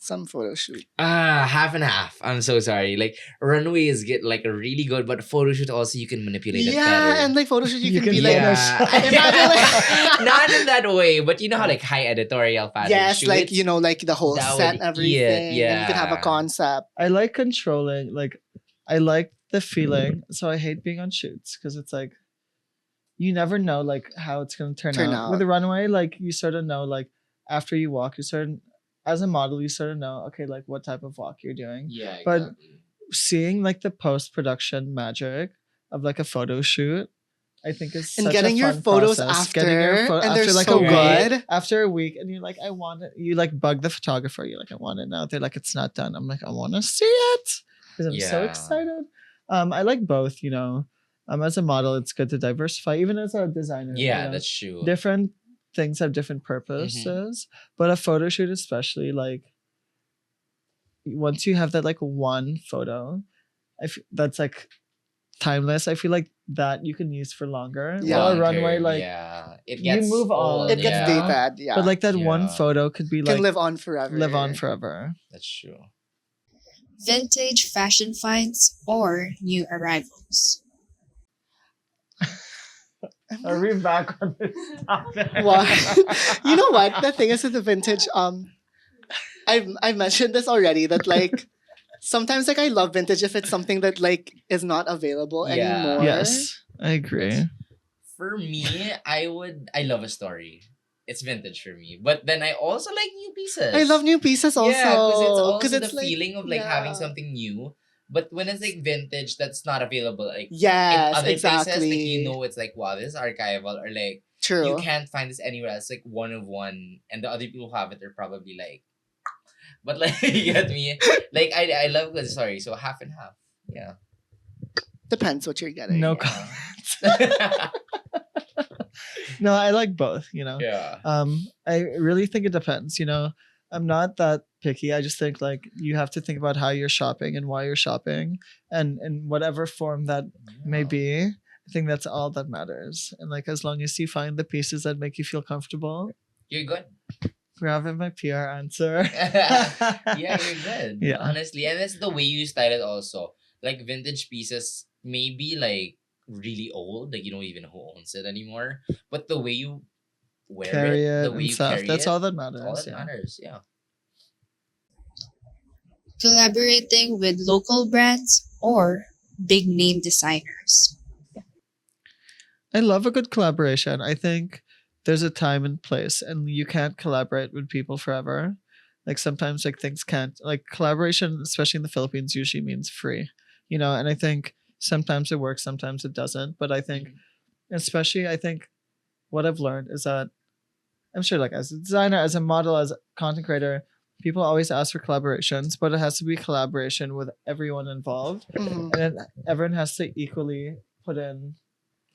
S2: Some photo shoot.
S3: half and half. I'm so sorry. Like runways get like really good, but photo shoot also you can manipulate it
S2: Yeah,
S3: better.
S2: and like photo shoot, you,
S1: You
S2: can
S1: can
S2: be like,
S1: Photoshop.
S2: Imagine, like-
S3: Not in that way, but you know how like high editorial fashion
S2: yes,
S3: shoots?
S2: like like the whole
S3: That
S2: set
S3: would
S2: and
S3: eat it,
S2: everything. And you can have a
S3: yeah.
S2: concept.
S1: I like controlling. Like, I like the feeling. So I hate being on shoots because it's like, you never know like how it's gonna turn out. With
S2: out.
S1: a runway, like you sort of know like after you walk, you sort of as a model, you sort of know okay like what type of walk you're doing.
S3: Yeah,
S1: But-
S3: exactly.
S1: Seeing like the post production magic of like a photo shoot, I think is
S2: And
S1: such
S2: getting
S1: a
S2: your
S1: fun
S2: photos
S1: process.
S2: after,
S1: Getting your
S2: and they're
S1: after like
S2: so
S1: a week,
S2: good.
S1: after a week, and you're like, I want it. You like bug the photographer. You're like, I want it now. They're like, it's not done. I'm like, I want to see it because I'm so
S3: Yeah.
S1: excited. I like both. As a model, it's good to diversify. Even as a designer,
S3: Yeah, that's true.
S1: different things have different purposes. But a photo shoot, especially, like once you have that like one photo, that's like timeless. I feel like that you can use for longer.
S2: Yeah.
S1: While a
S3: Long
S1: runway,
S3: term,
S1: like
S3: yeah. It
S1: you
S3: gets
S1: move on.
S3: old,
S2: It gets
S3: yeah.
S2: dated. Yeah.
S1: but like that one
S3: Yeah.
S1: photo could be
S2: can
S1: like
S2: live on forever.
S1: live on forever.
S3: That's true.
S4: Vintage fashion finds or new arrivals?
S1: Are we back on this topic?
S2: What? You know what? The thing is with the vintage, I've mentioned this already that like sometimes like I love vintage if it's something that like is not available
S3: Yeah.
S2: anymore.
S1: Yes, I agree.
S3: For me, I love a story. It's vintage for me. But then I also like new pieces.
S2: I love new pieces also.
S3: Yeah, because it's also the
S2: like,
S3: feeling of like having
S2: yeah.
S3: something new. But when it's like vintage, that's not available. Like in
S2: Yes,
S3: other places, like
S2: exactly.
S3: it's like wow, this is archival, or like you
S2: True.
S3: can't find this anywhere else. Like one of one, and the other people who have it are probably like. But like you get me. Like I love good story. So half and half. Yeah.
S2: Depends what you're getting.
S1: No
S3: Yeah.
S1: comments. No, I like both, you know.
S3: Yeah.
S1: I really think it depends, you know. I'm not that picky. I just think like you have to think about how you're shopping and why you're shopping, and in whatever form that may be. I think that's all that matters. And like as long as you find the pieces that make you feel comfortable,
S3: You're good.
S1: grabbing my PR answer.
S3: Yeah, you're good.
S1: Yeah.
S3: Honestly. And that's the way you style it also. Like vintage pieces may be like really old, like you don't even know who owns it anymore. But the way you wear
S1: Carry
S3: it, the
S1: it
S3: way
S1: and
S3: you
S1: stuff.
S3: carry
S1: That's
S3: it,
S1: all that
S3: that's all
S1: matters.
S3: that
S1: Yeah.
S3: matters. Yeah.
S4: Collaborating with local brands or big name designers.
S1: I love a good collaboration. I think there's a time and place, and you can't collaborate with people forever. Like sometimes, like things can't, like collaboration, especially in the Philippines, usually means free, you know. And I think sometimes it works, sometimes it doesn't. But I think, especially, I think what I've learned is that I'm sure, like as a designer, as a model, as a content creator, people always ask for collaborations, but it has to be collaboration with everyone involved,
S2: Mhm.
S1: and then everyone has to equally put in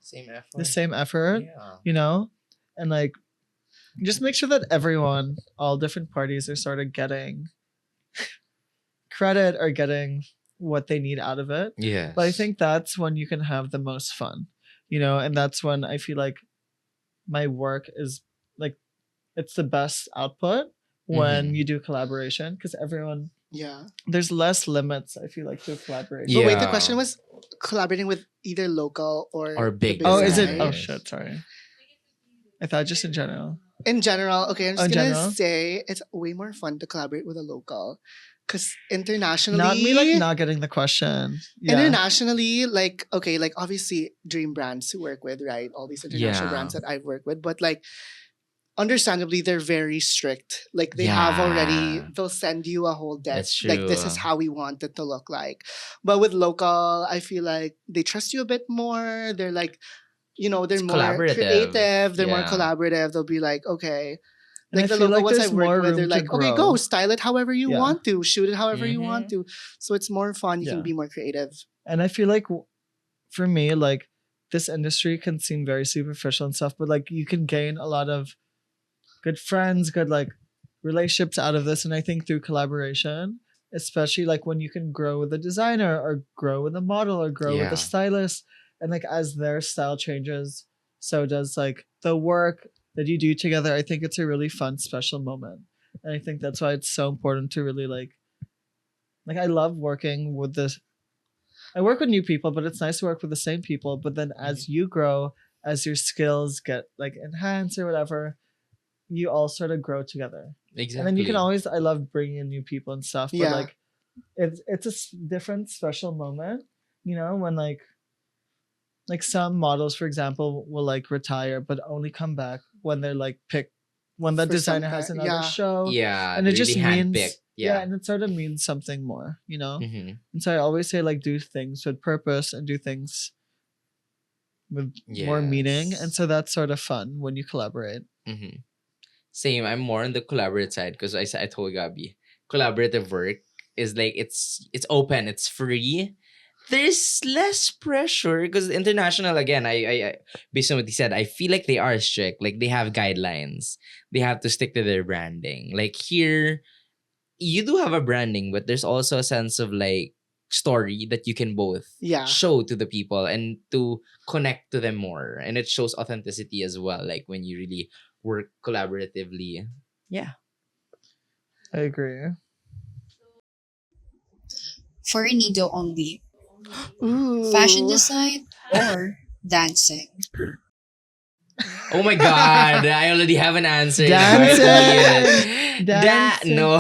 S3: Same effort.
S1: the same effort,
S3: Yeah.
S1: you know, and like just make sure that everyone, all different parties, are sort of getting credit or getting what they need out of it.
S3: Yes.
S1: But I think that's when you can have the most fun, you know, and that's when I feel like my work is like it's the best output when
S3: Mhm.
S1: you do collaboration, because everyone,
S2: Yeah.
S1: there's less limits, I feel like, to collaboration.
S2: But wait, the
S3: Yeah.
S2: question was collaborating with either local
S3: Or
S2: the
S3: big
S1: Oh,
S2: big
S1: is it?
S3: design.
S1: Oh
S2: guys.
S1: shit, sorry. I thought just in general.
S2: In general, okay, I'm
S1: Oh,
S2: just
S1: in
S2: gonna
S1: general?
S2: say it's way more fun to collaborate with a local, because internationally,
S1: Not me like not getting the question. Yeah.
S2: internationally, like okay, like obviously dream brands to work with, right? All these international
S3: Yeah.
S2: brands that I've worked with, but like understandably they're very strict. Like they have already,
S3: Yeah.
S2: they'll send you a whole deck.
S3: That's
S2: Like this
S3: true.
S2: is how we want it to look like. But with local, I feel like they trust you a bit more. They're like, you know, they're
S3: It's
S2: more
S3: collaborative.
S2: creative. They're more
S3: Yeah.
S2: collaborative. They'll be like, okay.
S1: And
S2: Like
S1: I
S2: the
S1: feel
S2: local
S1: like
S2: ones
S1: there's
S2: I've worked
S1: more
S2: with, they're
S1: room to
S2: like, okay, go
S1: grow.
S2: style it however you
S1: Yeah.
S2: want to, shoot it however you
S3: Mhm.
S2: want to. So it's more fun. You
S1: Yeah.
S2: can be more creative.
S1: And I feel like for me, like this industry can seem very superficial and stuff, but like you can gain a lot of good friends, good like relationships out of this. And I think through collaboration, especially like when you can grow with a designer or grow with a model or grow with
S3: Yeah.
S1: a stylist, and like as their style changes, so does like the work that you do together. I think it's a really fun, special moment. And I think that's why it's so important to really like I love working with this. I work with new people, but it's nice to work with the same people. But then as you grow, as your skills get like enhanced or whatever, you all sort of grow together.
S3: Exactly.
S1: And then you can always, I love bringing in new people and stuff, but
S2: Yeah.
S1: like it's a different special moment, you know, when like some models, for example, will like retire, but only come back when they're like picked, when the
S2: For some
S1: designer has
S2: kind-
S1: another
S2: yeah.
S1: show.
S3: Yeah.
S1: And it
S3: really
S1: just means,
S3: handpicked.
S1: yeah,
S3: Yeah.
S1: and it sort of means something more, you know?
S3: Mm-hmm.
S1: And so I always say like do things with purpose and do things with more meaning.
S3: Yes.
S1: And so that's sort of fun when you collaborate.
S3: Mm-hmm. Same. I'm more on the collaborative side because I told Gabi, collaborative work is like it's open, it's free. There's less pressure because international again. I based on what he said, I feel like they are strict. Like they have guidelines. They have to stick to their branding. Like here, you do have a branding, but there's also a sense of like story that you can both
S2: Yeah.
S3: show to the people and to connect to them more, and it shows authenticity as well. Like when you really work collaboratively. Yeah.
S1: I agree.
S4: For Inigo only,
S2: Ooh.
S4: fashion design or dancing.
S3: Oh my god, I already have an answer. in my
S1: Dancing!
S3: head.
S1: Dancing!
S3: No.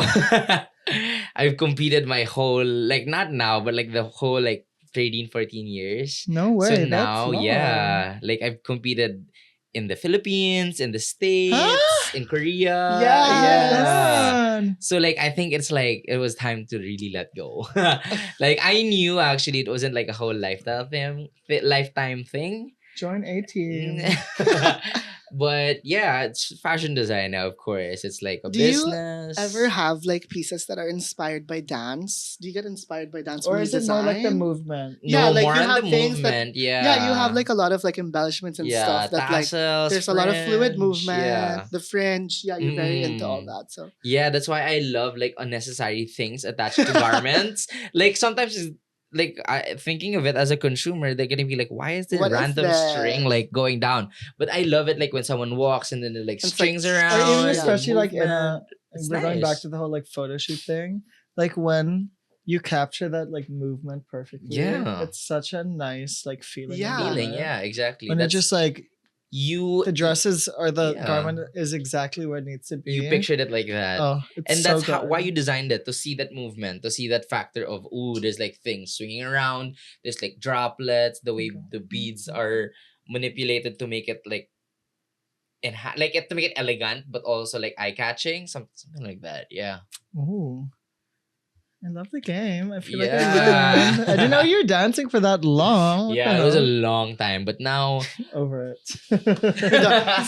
S3: I've competed my whole, like not now, but like the whole like 13, 14 years.
S1: No way.
S3: So
S1: that's
S3: now,
S1: long.
S3: yeah, like I've competed in the Philippines, in the States,
S1: Huh?
S3: in Korea.
S2: Yes!
S3: Yeah.
S1: Man.
S3: So like I think it's like it was time to really let go. Like I knew actually it wasn't like a whole lifetime thing.
S1: Join a team.
S3: But yeah, it's fashion design now, of course. It's like a
S2: Do you
S3: business.
S2: ever have like pieces that are inspired by dance? Do you get inspired by dance
S1: Or
S2: when you
S1: is it more like the
S2: design?
S1: movement?
S2: Yeah,
S3: No,
S2: like
S3: more
S2: you
S3: on
S2: have
S3: the
S2: things that-
S3: movement. Yeah.
S2: Yeah, you have like a lot of like embellishments and stuff that like
S3: tassels,
S2: there's a lot of fluid
S3: fringe,
S2: movement,
S3: Yeah.
S2: the fringe. Yeah, you're very into all
S3: Mm.
S2: that. So
S3: Yeah, that's why I love like unnecessary things attached to garments. Like sometimes it's like thinking of it as a consumer, they're gonna be like, why is this
S2: What is
S3: random string
S2: this?
S3: like going down? But I love it like when someone walks and then it like
S2: It's like
S3: strings
S2: Or
S3: around.
S1: Or even
S2: yeah.
S1: especially like in a
S3: movement. It's
S1: we're going back
S3: nice.
S1: to the whole like photo shoot thing. Like when you capture that like movement perfectly.
S3: Yeah.
S1: It's such a nice like feeling. in
S2: Yeah.
S1: the
S3: Feeling,
S1: moment.
S3: yeah, exactly.
S1: When it just like
S3: you
S1: the dresses or the
S3: Yeah.
S1: garment is exactly where it needs to be.
S3: you pictured it like that.
S1: Oh, it's
S3: And
S1: so
S3: that's how why
S1: good.
S3: you designed it, to see that movement, to see that factor of ooh, there's like things swinging around, there's like droplets, the way the beads are manipulated to make it like like it to make it elegant, but also like eye catching, something like that. Yeah.
S1: Ooh. I love the game. I feel like I
S3: Yeah.
S1: learned. I didn't know you were dancing for that long. What
S3: Yeah,
S1: the
S3: it was a
S1: hell?
S3: long time, but now
S1: Over it.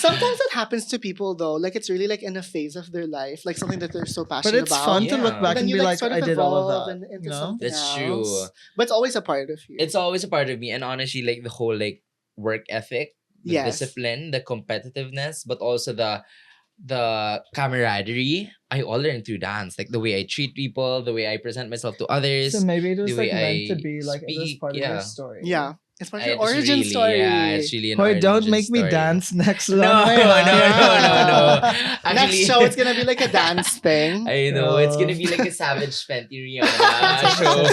S2: sometimes it happens to people though. Like it's really like in a phase of their life, like something that they're so
S1: But
S2: passionate
S1: it's
S2: about.
S1: fun to
S3: Yeah.
S1: look back
S2: Then
S1: and
S2: you
S1: be
S2: like
S1: like,
S2: sort of
S1: I did all
S2: evolve
S1: of that.
S2: into
S1: You know?
S2: something
S3: that's
S2: else.
S3: true.
S2: But it's always a part of you.
S3: It's always a part of me, and honestly, like the whole like work ethic, the
S2: Yes.
S3: discipline, the competitiveness, but also the camaraderie, I all learned through dance. Like the way I treat people, the way I present myself to others.
S1: So maybe it was
S3: the way
S1: like meant to
S3: I
S1: be like it was
S3: speak,
S1: part of your
S3: yeah.
S1: story.
S2: Yeah. It's part of your
S3: It's
S2: origin
S3: really,
S2: story.
S3: Yeah, it's really an
S1: Boy, don't
S3: origin
S1: make me
S3: story.
S1: dance next
S3: No,
S1: runway.
S3: no,
S1: huh?
S3: no.
S2: Next
S3: Actually,
S2: show, it's gonna be like a dance thing.
S3: I know it's gonna
S1: Oh.
S3: be like a Savage Fenty Rihanna show.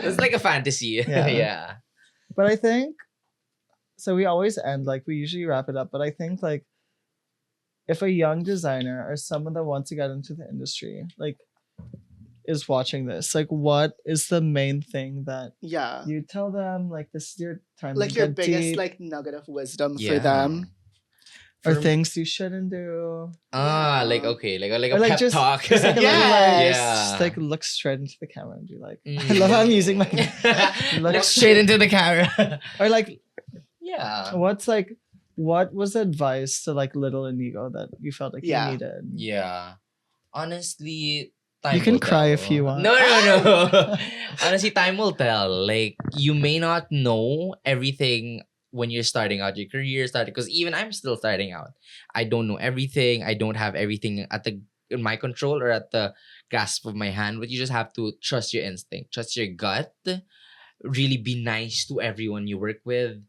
S3: It's like a fantasy.
S1: Yeah.
S3: Yeah.
S1: But I think so. We always end like we usually wrap it up. But I think like if a young designer or someone that wants to get into the industry like is watching this, like what is the main thing that
S2: Yeah.
S1: you tell them? Like this is your time.
S2: Like
S1: to
S2: your
S1: get
S2: biggest
S1: deep,
S2: like nugget of wisdom for
S3: Yeah.
S2: them.
S1: or
S3: For-
S1: things you shouldn't do.
S3: Like
S2: Yeah.
S3: okay, like a
S1: Or, like,
S3: pep
S1: just-
S3: talk.
S1: just like a little,
S2: Yes.
S1: Just like look straight into the camera and be like, I
S3: Mm.
S1: love how I'm using my.
S3: Look straight into the camera.
S1: Or like,
S3: Yeah.
S1: what was advice to like little Inigo that you felt like
S2: Yeah.
S1: you needed?
S3: Yeah. Honestly,
S1: You
S3: time
S1: can
S3: will
S1: cry
S3: tell.
S1: if you want.
S3: No. Honestly, time will tell. Like you may not know everything when you're starting out your career, because even I'm still starting out. I don't know everything. I don't have everything in my control or at the grasp of my hand. But you just have to trust your instinct, trust your gut. Really be nice to everyone you work with.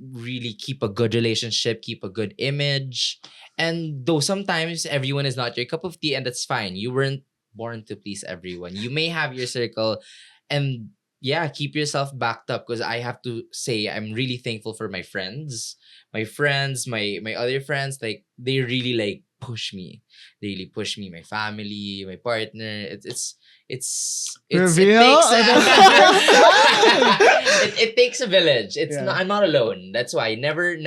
S3: Really keep a good relationship, keep a good image. And though sometimes everyone is not your cup of tea, and that's fine. You weren't born to please everyone. You may have your circle, and yeah, keep yourself backed up, because I have to say I'm really thankful for my friends. My other friends, like they really like push me. They really push me. My family, my partner.
S1: Reveal?
S3: It takes a village.
S1: Yeah.
S3: I'm not alone. That's why never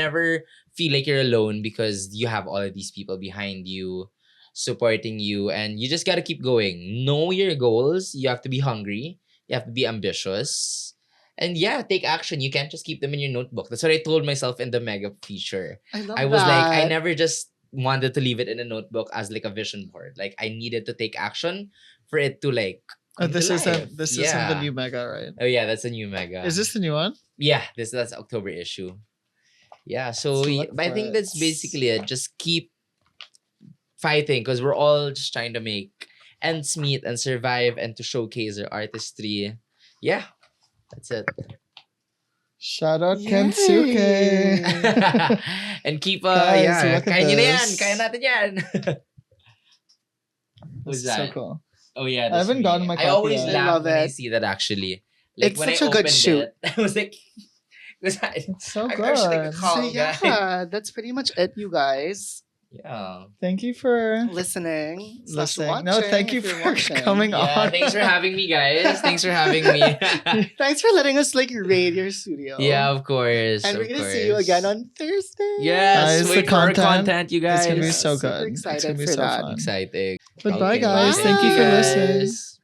S3: feel like you're alone, because you have all of these people behind you supporting you, and you just got to keep going. Know your goals. You have to be hungry. You have to be ambitious. And yeah, take action. You can't just keep them in your notebook. That's what I told myself in the mega feature.
S2: I love
S3: I was like, I
S2: that.
S3: never just wanted to leave it in a notebook as like a vision board. Like I needed to take action for it to like
S1: Oh,
S3: come to
S1: this
S3: life.
S1: isn't the
S3: Yeah.
S1: new mega, right?
S3: Oh yeah, that's a new mega.
S1: Is this the new one?
S3: Yeah, that's October issue. Yeah, so
S1: Let's look
S3: I
S1: for
S3: think
S1: it.
S3: that's basically it. Just keep fighting, because we're all just trying to make ends meet and survive and to showcase our artistry. Yeah, that's it.
S1: Shout out
S2: Yay.
S1: Kensuke.
S3: And keep
S1: Guys,
S3: yeah,
S1: look at
S3: kaya nyo na yan,
S1: this.
S3: kaya natin yan. Who's
S1: This is so
S3: that?
S1: cool.
S3: Oh yeah,
S1: I
S3: that's
S1: haven't
S3: me.
S1: gotten my
S3: I
S1: copy
S3: always
S1: yet.
S2: I
S3: laugh
S2: love
S3: when I
S2: it.
S3: see that actually. Like
S2: It's
S3: when
S2: such
S3: I
S2: a good
S3: opened
S2: shoot.
S3: it, I was like,
S1: It's so
S3: I'm
S1: good.
S3: actually like a
S2: So
S3: call guy.
S2: yeah, that's pretty much it, you guys.
S3: Yeah.
S1: Thank you for
S2: Listening. slash
S1: listening. No, thank
S2: watching
S1: you
S2: if you're
S1: for
S2: watching.
S1: coming
S3: Yeah,
S1: on.
S3: thanks for having me, guys. Thanks for having me.
S2: Thanks for letting us like raid your studio.
S3: Yeah, of course.
S2: And we're
S3: of
S2: gonna
S3: course.
S2: see you again on Thursday.
S3: Yes,
S1: Guys, the
S3: wait for our
S1: content
S3: content, you
S1: It's
S3: guys.
S1: gonna be so
S2: super
S1: good. It's
S2: excited
S1: gonna be
S2: for
S1: so
S2: that.
S1: fun.
S3: Exciting.
S1: But bye,
S3: Okay,
S1: guys.
S2: Bye.
S1: Thank you for listening.
S3: guys.